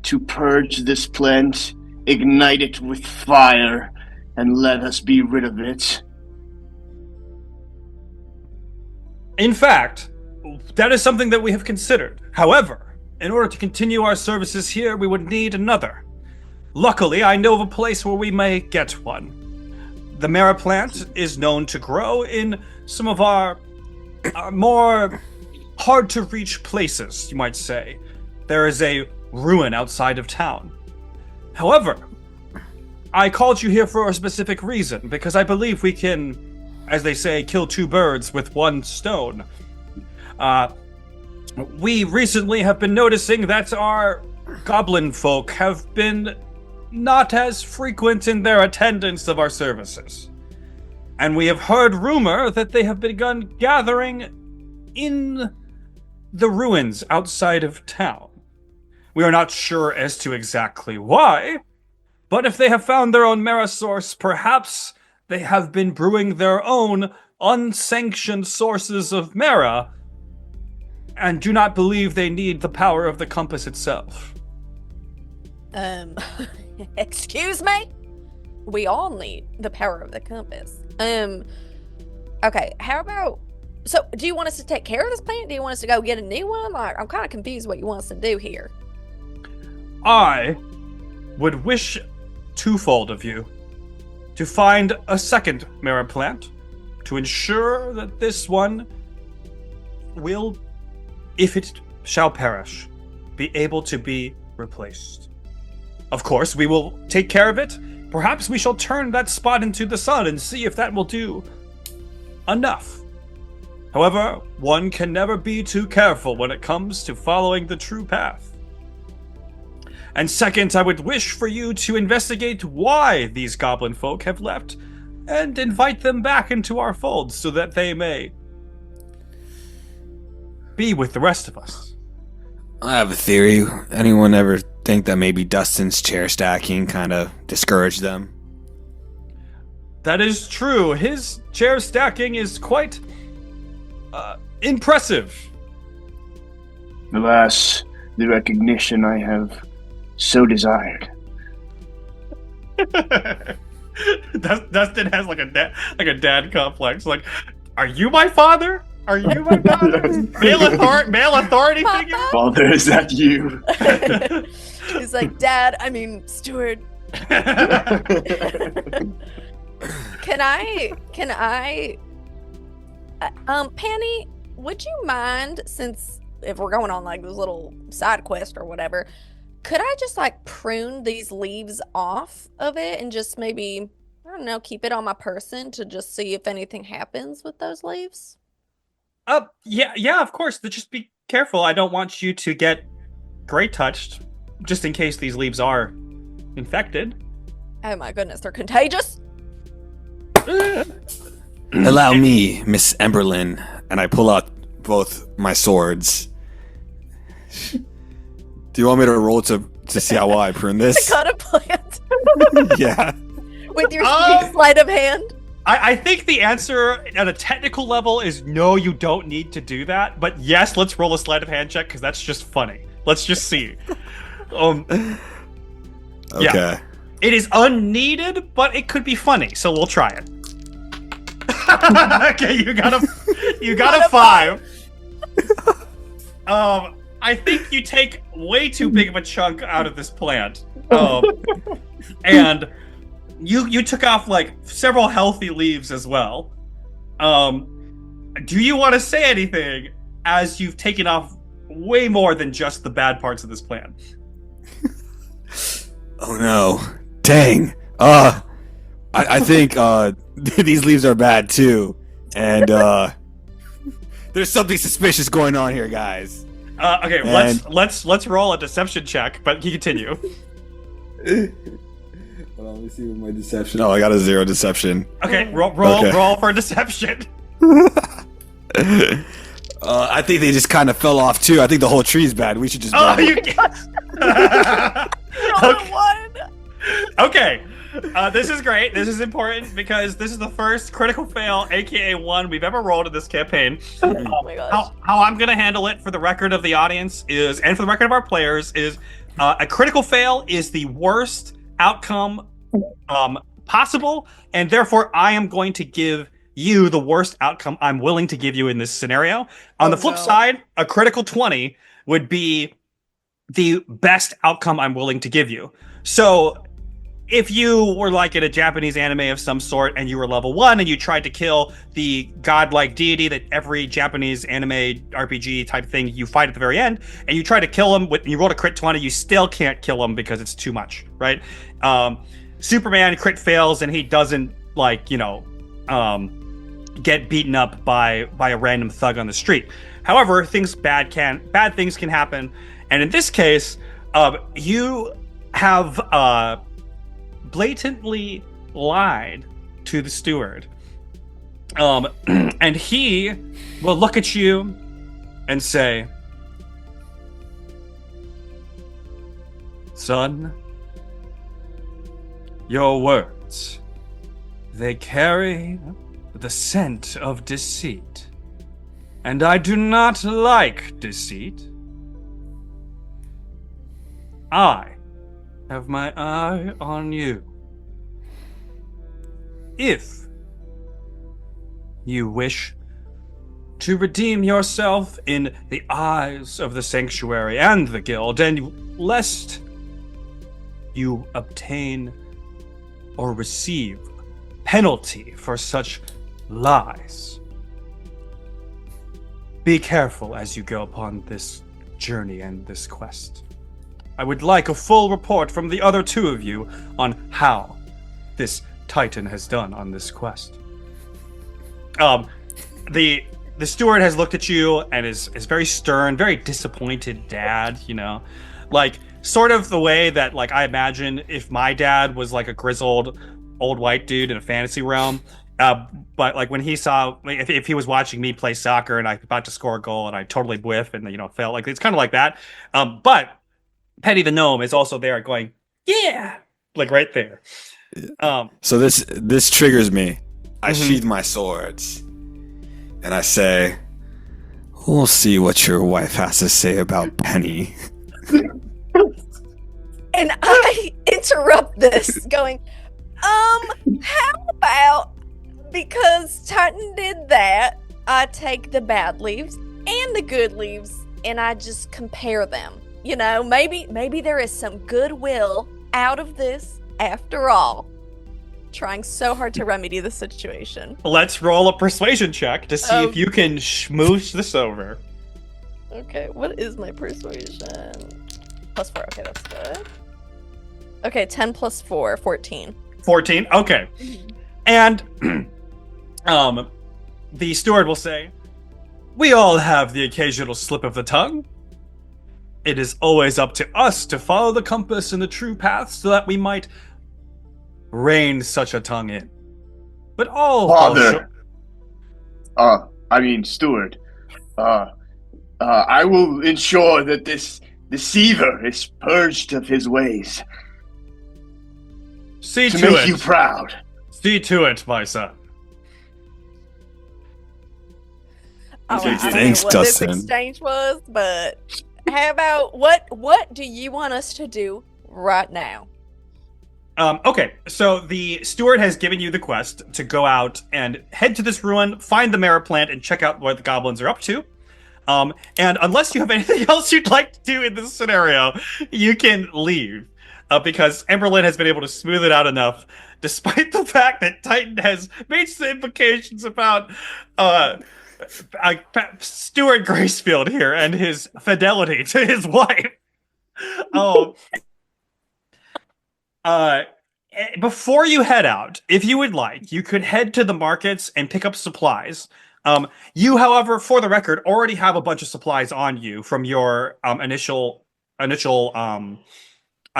to purge this plant, ignite it with fire, and let us be rid of it. In fact, that is something that we have considered. However, in order to continue our services here, we would need another. Luckily, I know of a place where we may get one. The mara plant is known to grow in some of our more hard-to-reach places, you might say. There is a ruin outside of town. However, I called you here for a specific reason, because I believe we can, as they say, kill 2 birds with 1 stone. We recently have been noticing that our goblin folk have been not as frequent in their attendance of our services. And we have heard rumor that they have begun gathering in the ruins outside of town. We are not sure as to exactly why, but if they have found their own mara source, perhaps they have been brewing their own unsanctioned sources of mara and do not believe they need the power of the compass itself. Excuse me? We all need the power of the compass. Okay, how about, so do you want us to take care of this plant? Do you want us to go get a new one? Like, I'm kind of confused what you want us to do here. I would wish twofold of you. To find a second mara plant, to ensure that this one will, if it shall perish, be able to be replaced. Of course, we will take care of it. Perhaps we shall turn that spot into the sun and see if that will do enough. However, one can never be too careful when it comes to following the true path. And second, I would wish for you to investigate why these goblin folk have left and invite them back into our fold so that they may be with the rest of us. I have a theory. Anyone ever think that maybe Dustin's chair stacking kind of discouraged them? That is true. His chair stacking is quite impressive. Alas, the recognition I have so desired. Dustin has like a dad complex. Like, are you my father? Are you my father? male authority figure? Father, is that you? He's like, Dad, I mean, steward. Can I, Penny, would you mind, since if we're going on like this little side quest or whatever, could I just like prune these leaves off of it and just maybe, I don't know, keep it on my person to just see if anything happens with those leaves? Yeah, of course. But just be careful. I don't want you to get great touched, just in case these leaves are infected. Oh my goodness, they're contagious? Allow me, Miss Ember-Lynne, and I pull out both my swords. Do you want me to roll to see how well I prune this? Cut a plant Yeah. with your sleight of hand. I think the answer at a technical level is no, you don't need to do that. But yes, let's roll a sleight of hand check because that's just funny. Let's just see. Okay. Yeah. It is unneeded, but it could be funny, so we'll try it. Okay, you got a 5. I think you take way too big of a chunk out of this plant. And you took off like several healthy leaves as well. Do you want to say anything as you've taken off way more than just the bad parts of this plant? Oh no. Dang. I think these leaves are bad too. And there's something suspicious going on here, guys. Okay, And- let's roll a deception check, but you continue. Hold on, let me see what my deception. Oh, I got a 0 deception. Okay, Okay. roll for deception. I think they just kind of fell off too. I think the whole tree's bad. We should just. Oh, burn it. you guess. Roll a 1. Okay. This is great. This is important because this is the first critical fail, aka 1, we've ever rolled in this campaign. Oh my gosh. How I'm going to handle it for the record of the audience is, and for the record of our players, is a critical fail is the worst outcome possible, and therefore I am going to give you the worst outcome I'm willing to give you in this scenario. On the flip side, a critical 20 would be the best outcome I'm willing to give you. So if you were like in a Japanese anime of some sort and you were level 1 and you tried to kill the godlike deity that every Japanese anime RPG type thing you fight at the very end, and you try to kill him with, you rolled a crit 20, you still can't kill him because it's too much, right? Superman crit fails and he doesn't get beaten up by a random thug on the street. However, bad things can happen, and in this case, you have blatantly lied to the steward, and he will look at you and say, "Son, your words, they carry the scent of deceit, and I do not like deceit. I have my eye on you. If you wish to redeem yourself in the eyes of the sanctuary and the guild, and lest you obtain or receive penalty for such lies, be careful as you go upon this journey and this quest. I would like a full report from the other 2 of you on how this Titan has done on this quest." The steward has looked at you and is very stern, very disappointed dad, like sort of the way that like I imagine if my dad was like a grizzled old white dude in a fantasy realm. But like when he saw, if he was watching me play soccer and I about to score a goal and I totally whiff and fail, like it's kind of like that. But Penny the gnome is also there going, yeah, like right there. So this triggers me. I sheath my swords, and I say, "We'll see what your wife has to say about Penny." And I interrupt this, going, how about, because Titan did that, I take the bad leaves and the good leaves and I just compare them. Maybe there is some goodwill out of this after all. Trying so hard to remedy the situation. Let's roll a persuasion check to see if you can smoosh this over. Okay, what is my persuasion? +4, okay, that's good. Okay, 10 plus 4, 14. 14, okay. And the steward will say, "We all have the occasional slip of the tongue. It is always up to us to follow the compass in the true path so that we might rein such a tongue in. But Father, Steward, I will ensure that this deceiver is purged of his ways see to to make it. you proud. See to it, my son. All right, I don't Thanks, know what Dustin. this exchange was, but how about what do you want us to do right now? Okay, so the steward has given you the quest to go out and head to this ruin, find the Mara plant, and check out what the goblins are up to. And unless you have anything else you'd like to do in this scenario, you can leave. Because Ember-Lynne has been able to smooth it out enough, despite the fact that Titan has made some implications about Stuart Gracefield here and his fidelity to his wife. Oh. Before you head out, if you would like, you could head to the markets and pick up supplies. You, however, for the record, already have a bunch of supplies on you from your initial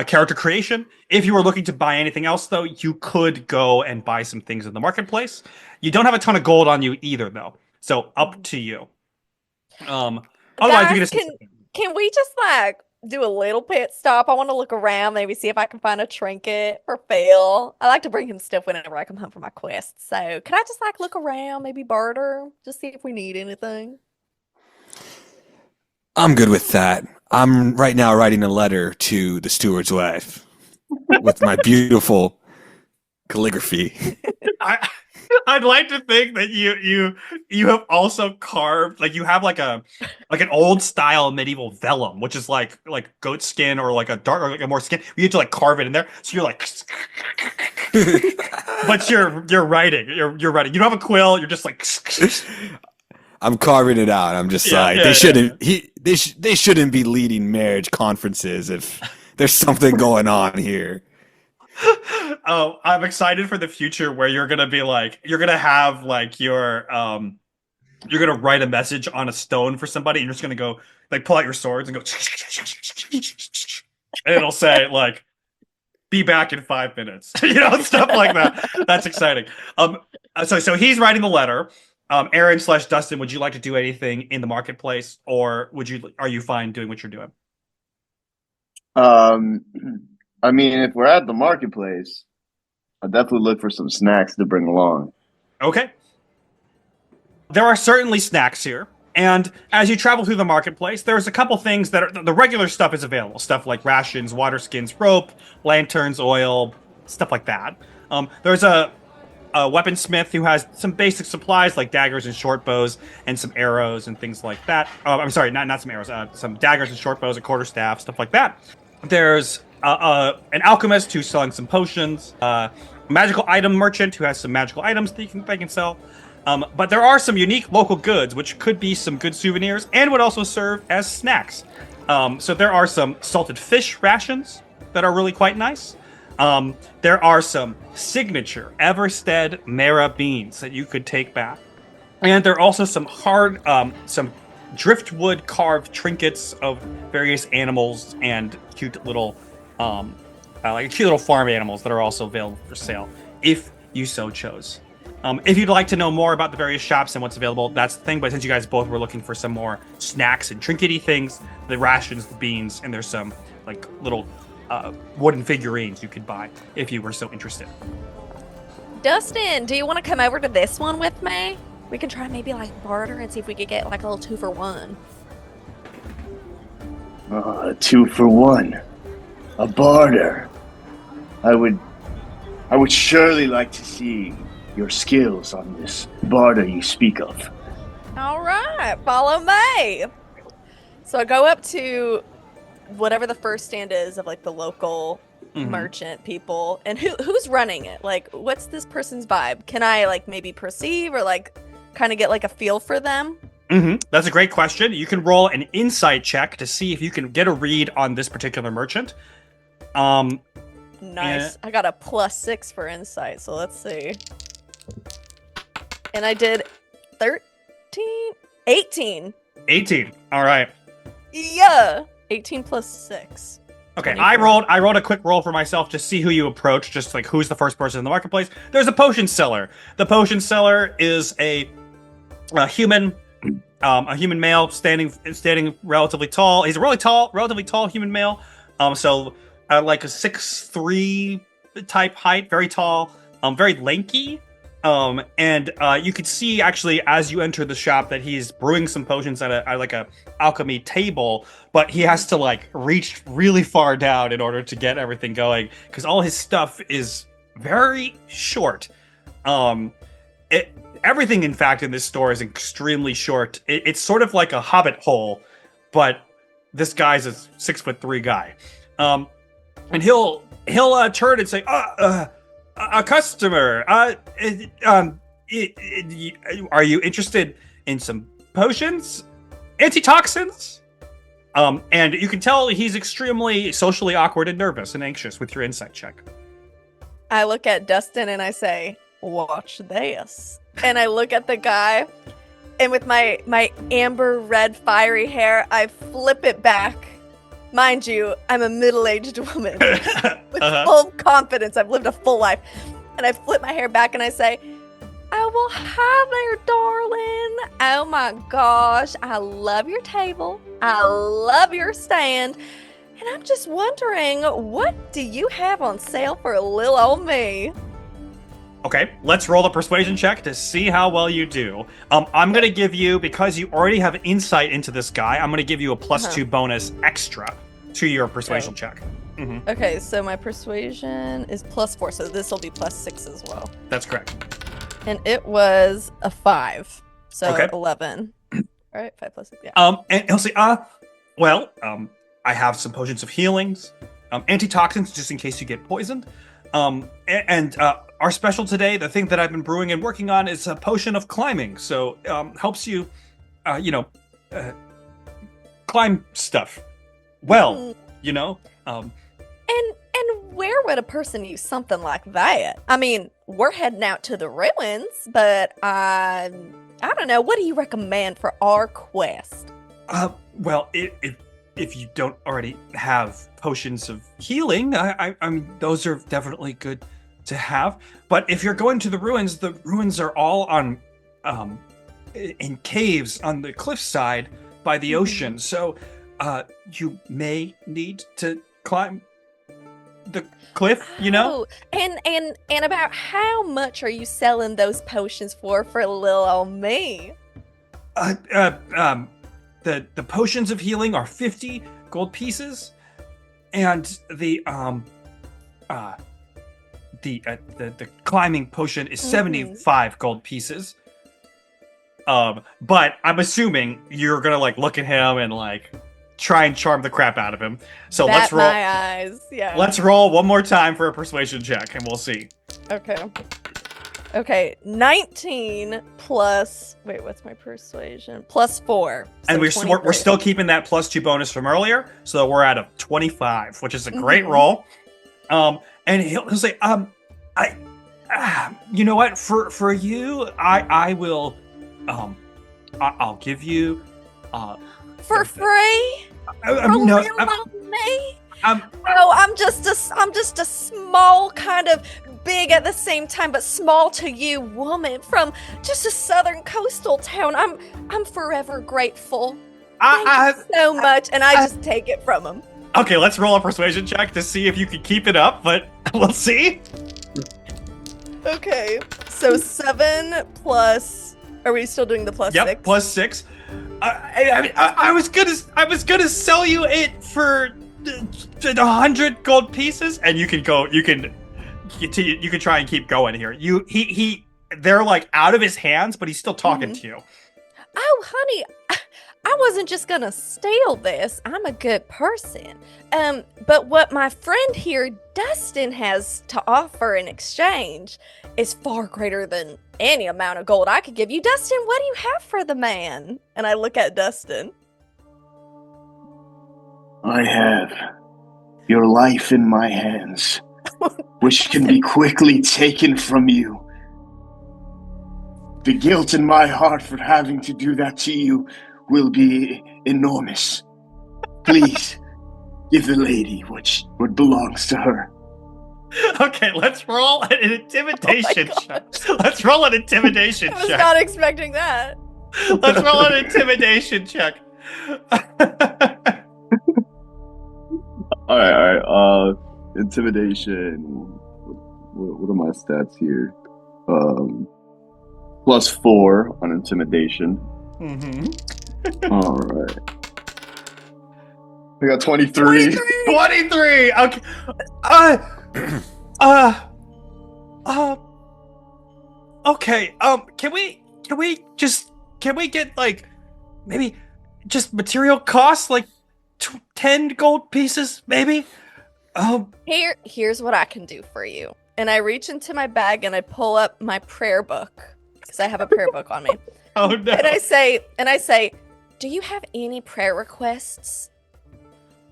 character creation. If you were looking to buy anything else, though, you could go and buy some things in the marketplace. You don't have a ton of gold on you either, though. So up to you. Otherwise, Guys, you can can we just like do a little pit stop? I want to look around, maybe see if I can find a trinket for Phil. I like to bring him stuff whenever I come home from my quests. So can I just like look around, maybe barter, just see if we need anything? I'm good with that. I'm right now writing a letter to the steward's wife with my beautiful calligraphy. I'd like to think that you have also carved, like you have like an old style medieval vellum, which is like goat skin or like a dark or like a more skin. You have to like carve it in there, so you're like, but you're writing. You're writing. You don't have a quill. You're just like. I'm carving it out. I'm just they shouldn't be leading marriage conferences if there's something going on here. Oh, I'm excited for the future where you're gonna be like, you're gonna have like you're gonna write a message on a stone for somebody, and you're just gonna go like pull out your swords and go, and it'll say like, "Be back in 5 minutes," stuff like that. That's exciting. So he's writing the letter. Aaron/Dustin, would you like to do anything in the marketplace, or are you fine doing what you're doing? If we're at the marketplace, I'll definitely look for some snacks to bring along. Okay. There are certainly snacks here. And as you travel through the marketplace, there's a couple things that are the regular stuff is available. Stuff like rations, water skins, rope, lanterns, oil, stuff like that. There's a weaponsmith who has some basic supplies like daggers and short bows and some arrows and things like that. I'm sorry, not some arrows, some daggers and short bows, a quarterstaff, stuff like that. There's an alchemist who's selling some potions, a magical item merchant who has some magical items they can sell. But there are some unique local goods, which could be some good souvenirs and would also serve as snacks. So there are some salted fish rations that are really quite nice. There are some signature Everstead Mara beans that you could take back. And there are also some some driftwood carved trinkets of various animals and cute little farm animals that are also available for sale if you so chose. If you'd like to know more about the various shops and what's available, that's the thing. But since you guys both were looking for some more snacks and trinkety things, the rations, the beans, and there's some like little wooden figurines you could buy if you were so interested. Dustin, do you want to come over to this one with me? We can try maybe like barter and see if we could get like a little 2-for-1. 2-for-1. A barter. I would surely like to see your skills on this barter you speak of. All right, follow me. So I go up to whatever the first stand is of like the local merchant people, and who's running it? Like, what's this person's vibe? Can I like maybe perceive or like kind of get like a feel for them? That's a great question. You can roll an insight check to see if you can get a read on this particular merchant. Nice. I got a +6 for insight, so let's see. And I did 18. 18. All right. Yeah. 18 + 6. Okay, 24. I rolled a quick roll for myself to see who you approach, just like who's the first person in the marketplace. There's a potion seller. The potion seller is a human male standing relatively tall. He's a relatively tall human male. So like a 6'3" type height, very tall, very lanky. And you could see actually as you enter the shop that he's brewing some potions at a alchemy table, but he has to like reach really far down in order to get everything going because all his stuff is very short. Everything in fact in this store is extremely short. It's sort of like a hobbit hole, but this guy's a 6'3" guy. And he'll turn and say, a customer, are you interested in some potions, antitoxins? And you can tell he's extremely socially awkward and nervous and anxious with your insight check. I look at Dustin and I say, watch this. And I look at the guy, and with my amber red fiery hair, I flip it back. Mind you, I'm a middle-aged woman with full confidence. I've lived a full life. And I flip my hair back and I say, oh, well, hi there, darling. Oh, my gosh. I love your table. I love your stand. And I'm just wondering, what do you have on sale for little old me? Okay, let's roll a persuasion check to see how well you do. I'm going to give you, because you already have insight into this guy, I'm going to give you a +2 bonus extra to your persuasion check. Mm-hmm. Okay, so my persuasion is +4, so this will be +6 as well. That's correct. And it was a 5, so Okay. 11. All right, 5 + 6, yeah. And he'll say, I have some potions of healings, antitoxins, just in case you get poisoned. And our special today, the thing that I've been brewing and working on, is a potion of climbing. So helps you, climb stuff. Well, And where would a person use something like that? I mean, we're heading out to the ruins, but I don't know. What do you recommend for our quest? Well, if you don't already have potions of healing, I mean, those are definitely good to have. But if you're going to the ruins are all on, in caves on the cliffside by the ocean. So, you may need to climb the cliff, Oh, and about how much are you selling those potions for little old me? The potions of healing are 50 gold pieces, and the climbing potion is 75 gold pieces. But I'm assuming you're gonna like look at him and like try and charm the crap out of him. So let's roll. My eyes, yeah. Let's roll one more time for a persuasion check, and we'll see. Okay, 19 plus. Wait, what's my persuasion? +4. So And we're 23. still keeping that +2 bonus from earlier, so we're at a 25, which is a great roll. And he'll say, you know what? For you, I will, I'll give you, for free. no, Me? I'm just a small kind of big at the same time, but small to you woman from just a southern coastal town. I'm forever grateful. Thank you so much, and I just take it from him. Okay, let's roll a persuasion check to see if you can keep it up, but we'll see. Okay, so 7 plus. Are we still doing the +6? Yep, +6. I was gonna sell you it for 100 gold pieces, and you can try and keep going here. They're like out of his hands, but he's still talking to you. Oh, honey, I wasn't just gonna steal this. I'm a good person. But what my friend here, Dustin, has to offer in exchange is far greater than any amount of gold I could give you. Dustin, what do you have for the man? And I look at Dustin. I have your life in my hands, which can be quickly taken from you. The guilt in my heart for having to do that to you will be enormous. Please, Give the lady what belongs to her. Okay, let's roll an intimidation check. Let's roll an intimidation I was check. not expecting that. Let's roll an intimidation check. All right. Intimidation. What are my stats here? +4 on intimidation. Mm-hmm. All right. I got 23. 23. Okay. Okay. Can we get like maybe just material costs like 10 gold pieces maybe? Here's what I can do for you. And I reach into my bag and I pull up my prayer book because I have a prayer book on me. Oh no. And I say, do you have any prayer requests?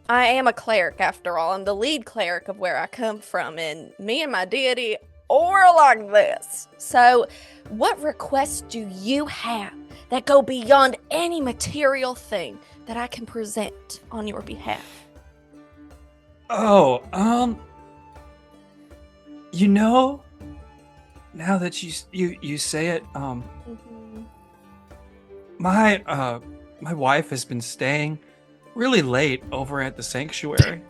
I am a cleric after all. I'm the lead cleric of where I come from, and me and my deity are like this. So, what requests do you have that go beyond any material thing that I can present on your behalf? Oh, you know, now that you say it, my wife has been staying really late over at the sanctuary.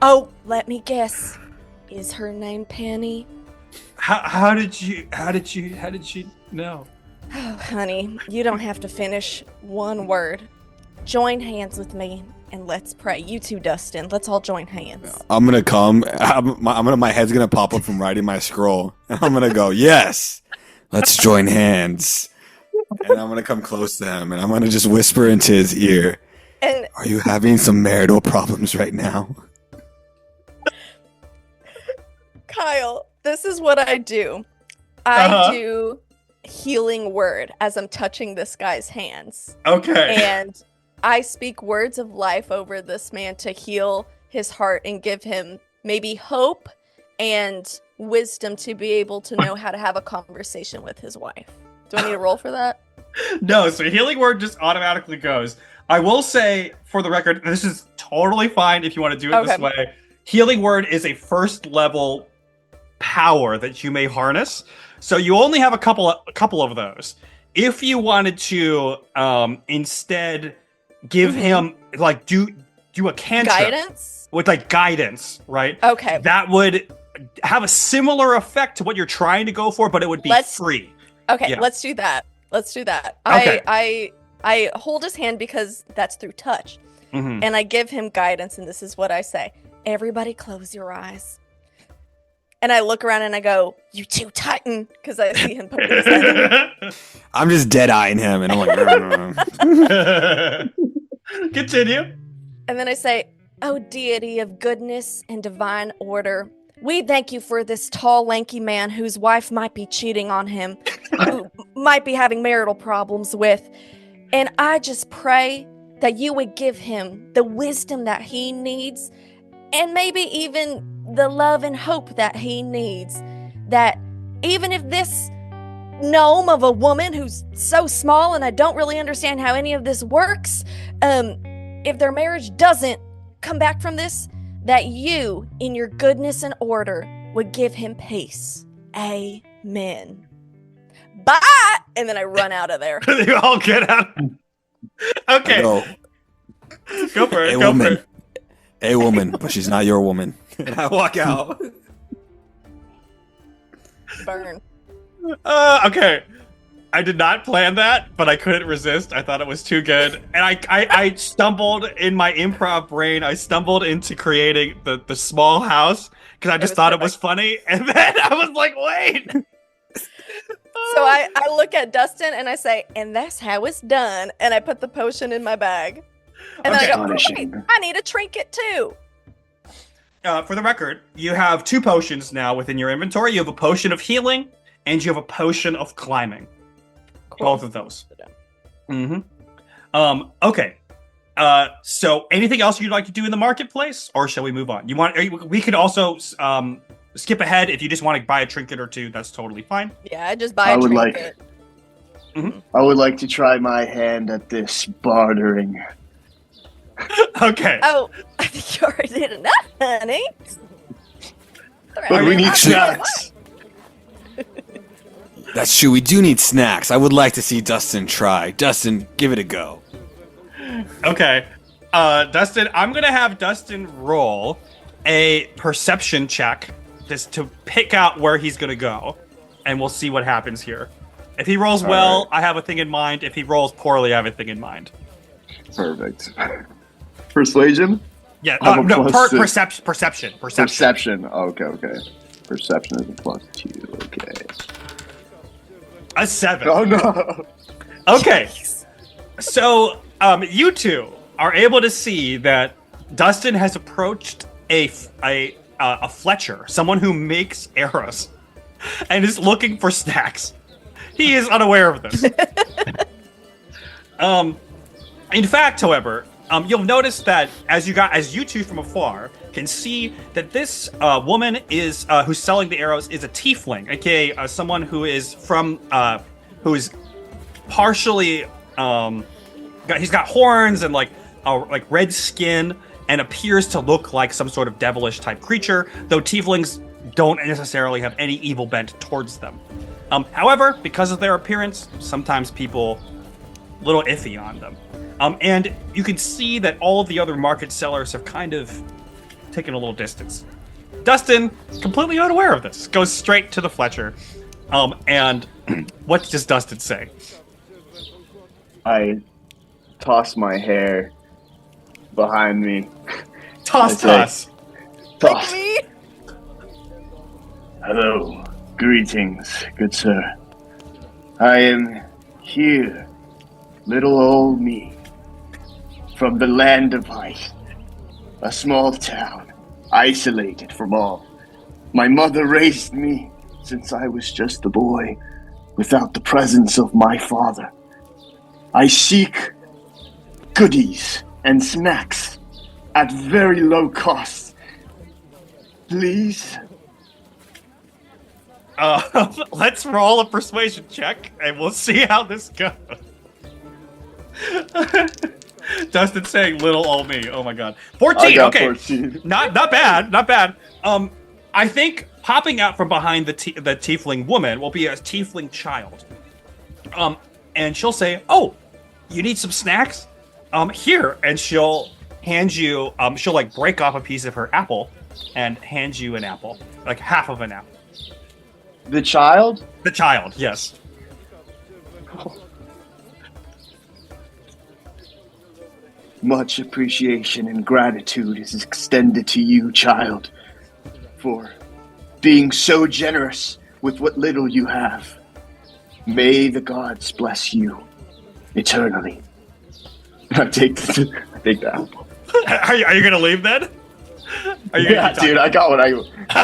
Oh, let me guess. Is her name Penny? How did you know? Oh, honey, you don't have to finish one word. Join hands with me and let's pray. You too, Dustin. Let's all join hands. I'm gonna come. My head's gonna pop up from writing my scroll, and I'm gonna go, yes, let's join hands. And I'm gonna come close to him, and I'm gonna just whisper into his ear, And are you having some marital problems right now? Kyle, this is what I do. I do healing word as I'm touching this guy's hands. Okay. And I speak words of life over this man to heal his heart and give him maybe hope and wisdom to be able to know how to have a conversation with his wife. Do I need to roll for that? No, so healing word just automatically goes. I will say, for the record, this is totally fine if you want to do it this way. Healing word is a first level power that you may harness. So you only have a couple of those. If you wanted to instead give him like do a cantrip Guidance? with like guidance, right? Okay. That would have a similar effect to what you're trying to go for, but it would be free. Okay, Yeah. let's do that. Let's do that. Okay. I hold his hand because that's through touch. Mm-hmm. And I give him guidance, and this is what I say. Everybody close your eyes. And I look around and I go, you too, Titan, because I see him poke his head in. I'm just dead-eyeing him, and I'm like, Continue. And then I say, oh, deity of goodness and divine order, we thank you for this tall, lanky man whose wife might be cheating on him, who might be having marital problems with. And I just pray that you would give him the wisdom that he needs, and maybe even the love and hope that he needs. That even if this gnome of a woman who's so small and I don't really understand how any of this works, if their marriage doesn't come back from this, that you, in your goodness and order, would give him peace. Amen. Bye! And then I run out of there. You all get out. Okay. Go for it. Go for it. A woman, but she's not your woman. And I walk out. Burn. Okay. I did not plan that, but I couldn't resist. I thought it was too good. And I stumbled in my improv brain. I stumbled into creating the small house because I just thought it was funny. And then I was like, wait. So I look at Dustin and I say, and that's how it's done. And I put the potion in my bag. And then I go, hey, I need a trinket too. For the record, you have 2 potions now within your inventory. You have a potion of healing and you have a potion of climbing. Cool. Both of those. Mm-hmm. Okay. So anything else you'd like to do in the marketplace, or shall we move on? We could also skip ahead if you just want to buy a trinket or 2. That's totally fine. Yeah, I just buy a trinket. I would like to try my hand at this bartering. Okay. Oh, I think you already did enough, honey. But we need Actually- snacks. That's true. We do need snacks. I would like to see Dustin try. Dustin, give it a go. Okay. Dustin, I'm going to have Dustin roll a perception check just to pick out where he's going to go. And we'll see what happens here. If he rolls well, I have a thing in mind. If he rolls poorly, I have a thing in mind. Perfect. Persuasion? Yeah, I have a no, plus perception. Perception. Okay. Perception is a +2. Okay. A 7. Oh no. Okay. So, you two are able to see that Dustin has approached a Fletcher, someone who makes arrows, and is looking for snacks. He is unaware of this. In fact, however, you'll notice that as you two from afar can see that this woman is who's selling the arrows is a tiefling, aka someone who is from who's partially he's got horns and like red skin and appears to look like some sort of devilish type creature, though tieflings don't necessarily have any evil bent towards them. However, because of their appearance, sometimes people a little iffy on them. And you can see that all of the other market sellers have kind of taken a little distance. Dustin, completely unaware of this, goes straight to the Fletcher. And what does Dustin say? I toss my hair behind me. Toss. Like me? Hello. Greetings, good sir. I am here, little old me, from the land of ice, a small town, isolated from all. My mother raised me since I was just a boy, without the presence of my father. I seek goodies and snacks at very low cost. Please? Let's roll a persuasion check, and we'll see how this goes. Dustin saying "little old me." Oh my god, 14. I got Okay, 14. not bad. I think popping out from behind the tiefling woman will be a tiefling child. And she'll say, "Oh, you need some snacks? Here," and she'll hand you. She'll like break off a piece of her apple and hand you an apple, like half of an apple. The child? The child, yes. Much appreciation and gratitude is extended to you, child, for being so generous with what little you have. May the gods bless you eternally. I take the apple. Are you gonna leave then? Are you Yeah, dude, I got what I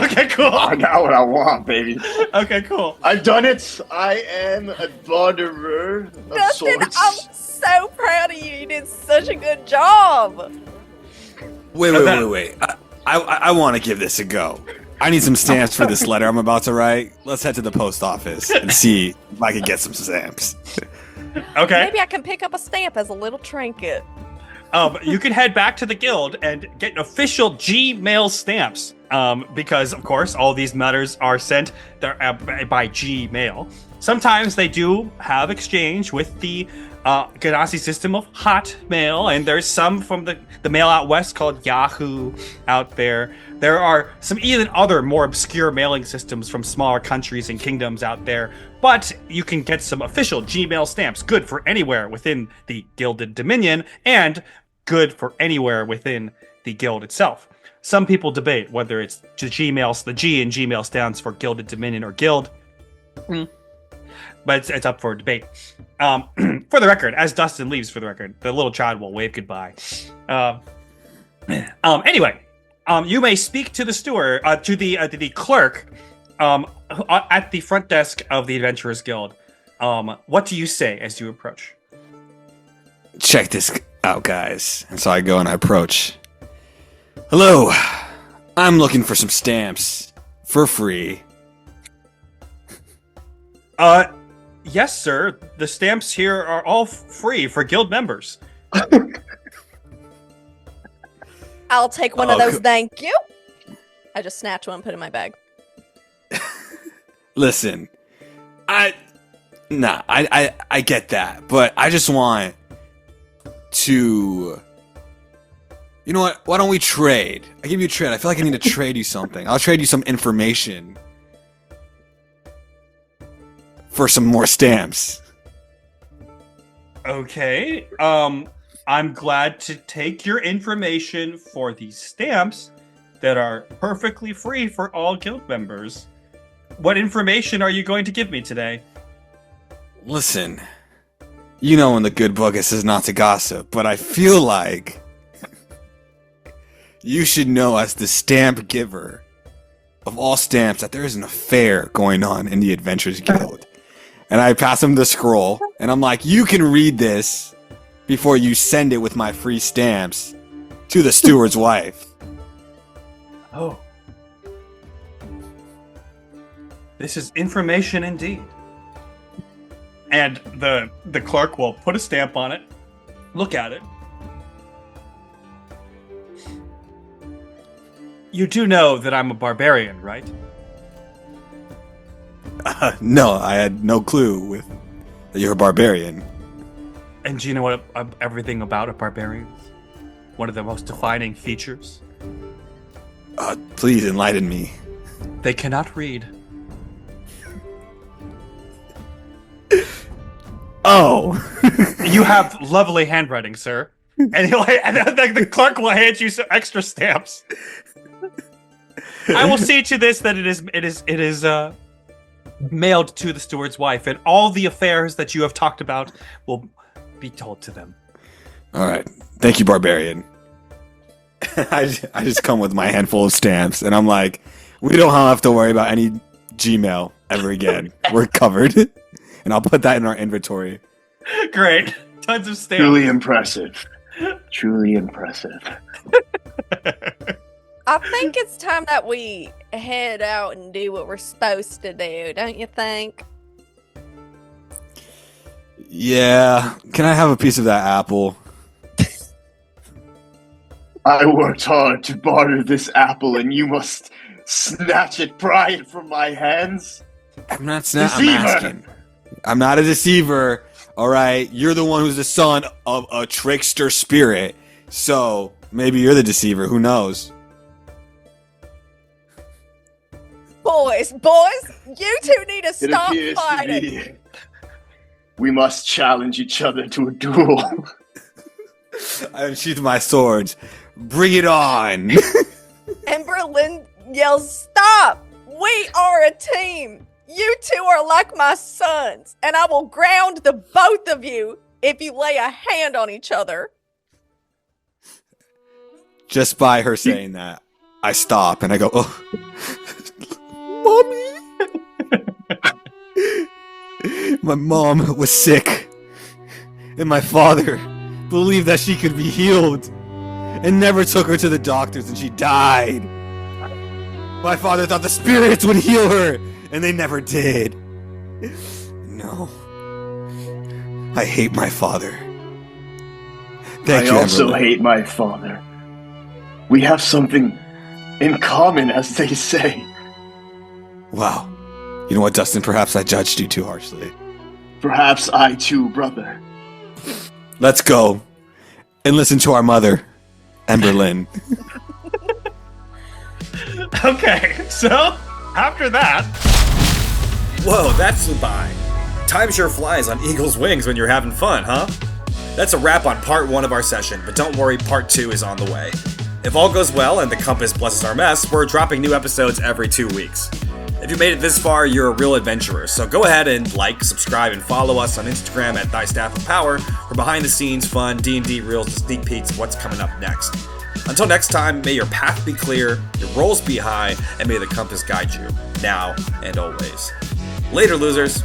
Okay, cool. got what I want, baby. Okay, cool. I've done it. I am a borderer of Dustin, sorts. I'm so proud of you. You did such a good job. Wait. I want to give this a go. I need some stamps for this letter I'm about to write. Let's head to the post office and see if I can get some stamps. Okay. Maybe I can pick up a stamp as a little trinket. You can head back to the guild and get official Gmail stamps. Because of course all these letters are sent by Gmail. Sometimes they do have exchange with the Ganassi system of Hotmail, and there's some from the mail out west called Yahoo out there. There are some even other more obscure mailing systems from smaller countries and kingdoms out there, but you can get some official Gmail stamps, good for anywhere within the Gilded Dominion, and good for anywhere within the guild itself. Some people debate whether it's the Gmail, the G in Gmail stands for Gilded Dominion or Guild. But it's up for debate. For the record, as Dustin leaves, for the record, the little child will wave goodbye. Anyway, you may speak to the steward, to the clerk, at the front desk of the Adventurers Guild. What do you say as you approach? Check this out, guys. And so I go and I approach. Hello, I'm looking for some stamps for free. Yes, sir. The stamps here are all free for guild members. I'll take one of those, thank you. I just snatch one and put it in my bag. Listen, I get that, but I just want to... You know what? Why don't we trade? I give you a trade. I feel like I need to trade you something. I'll trade you some information for some more stamps. Okay. I'm glad to take your information for these stamps that are perfectly free for all guild members. What information are you going to give me today? Listen, you know in the good book it says not to gossip, but I feel like you should know as the stamp giver of all stamps that there is an affair going on in the Adventurers Guild. And I pass him the scroll, and I'm like, you can read this before you send it with my free stamps to the steward's wife. Oh. This is information indeed. And the clerk will put a stamp on it, look at it. You do know that I'm a barbarian, right? No, I had no clue that you're a barbarian. And do you know what everything about a barbarian is? One of the most defining features? Please enlighten me. They cannot read. Oh! You have lovely handwriting, sir. And the clerk will hand you some extra stamps. I will see to this that it is mailed to the steward's wife, and all the affairs that you have talked about will be told to them. All right. Thank you, barbarian. I just come with my handful of stamps, and I'm like, we don't have to worry about any Gmail ever again. We're covered. And I'll put that in our inventory. Great. Tons of stamps. Truly impressive. Truly impressive. I think it's time that we head out and do what we're supposed to do, don't you think? Yeah. Can I have a piece of that apple? I worked hard to barter this apple, and you must snatch it, pry it from my hands? I'm not Deceiver! I'm asking. I'm not a deceiver, alright? You're the one who's the son of a trickster spirit. So, maybe you're the deceiver, who knows? Boys, you two need to It stop appears to fighting. be we must challenge each other to a duel. I unsheath my swords. Bring it on! Ember-Lynne yells, "Stop! We are a team! You two are like my sons, and I will ground the both of you if you lay a hand on each other." Just by her saying that, I stop and I go, oh. Mommy! My mom was sick, and my father believed that she could be healed, and never took her to the doctors, and she died. My father thought the spirits would heal her, and they never did. No. I hate my father. Thank you, I also Ember-Lynne. hate my father. We have something in common, as they say. Wow. You know what, Dustin? Perhaps I judged you too harshly. Perhaps I too, brother. Let's go and listen to our mother, Ember-Lynne. Okay, so after that... Whoa, that flew by. Time sure flies on eagle's wings when you're having fun, huh? That's a wrap on part 1 of our session, but don't worry, part 2 is on the way. If all goes well and the compass blesses our mess, we're dropping new episodes every 2 weeks. If you made it this far, you're a real adventurer, so go ahead and like, subscribe, and follow us on Instagram at Thy Staff of Power for behind-the-scenes fun D&D reels and sneak peeks of what's coming up next. Until next time, may your path be clear, your rolls be high, and may the compass guide you, now and always. Later, losers!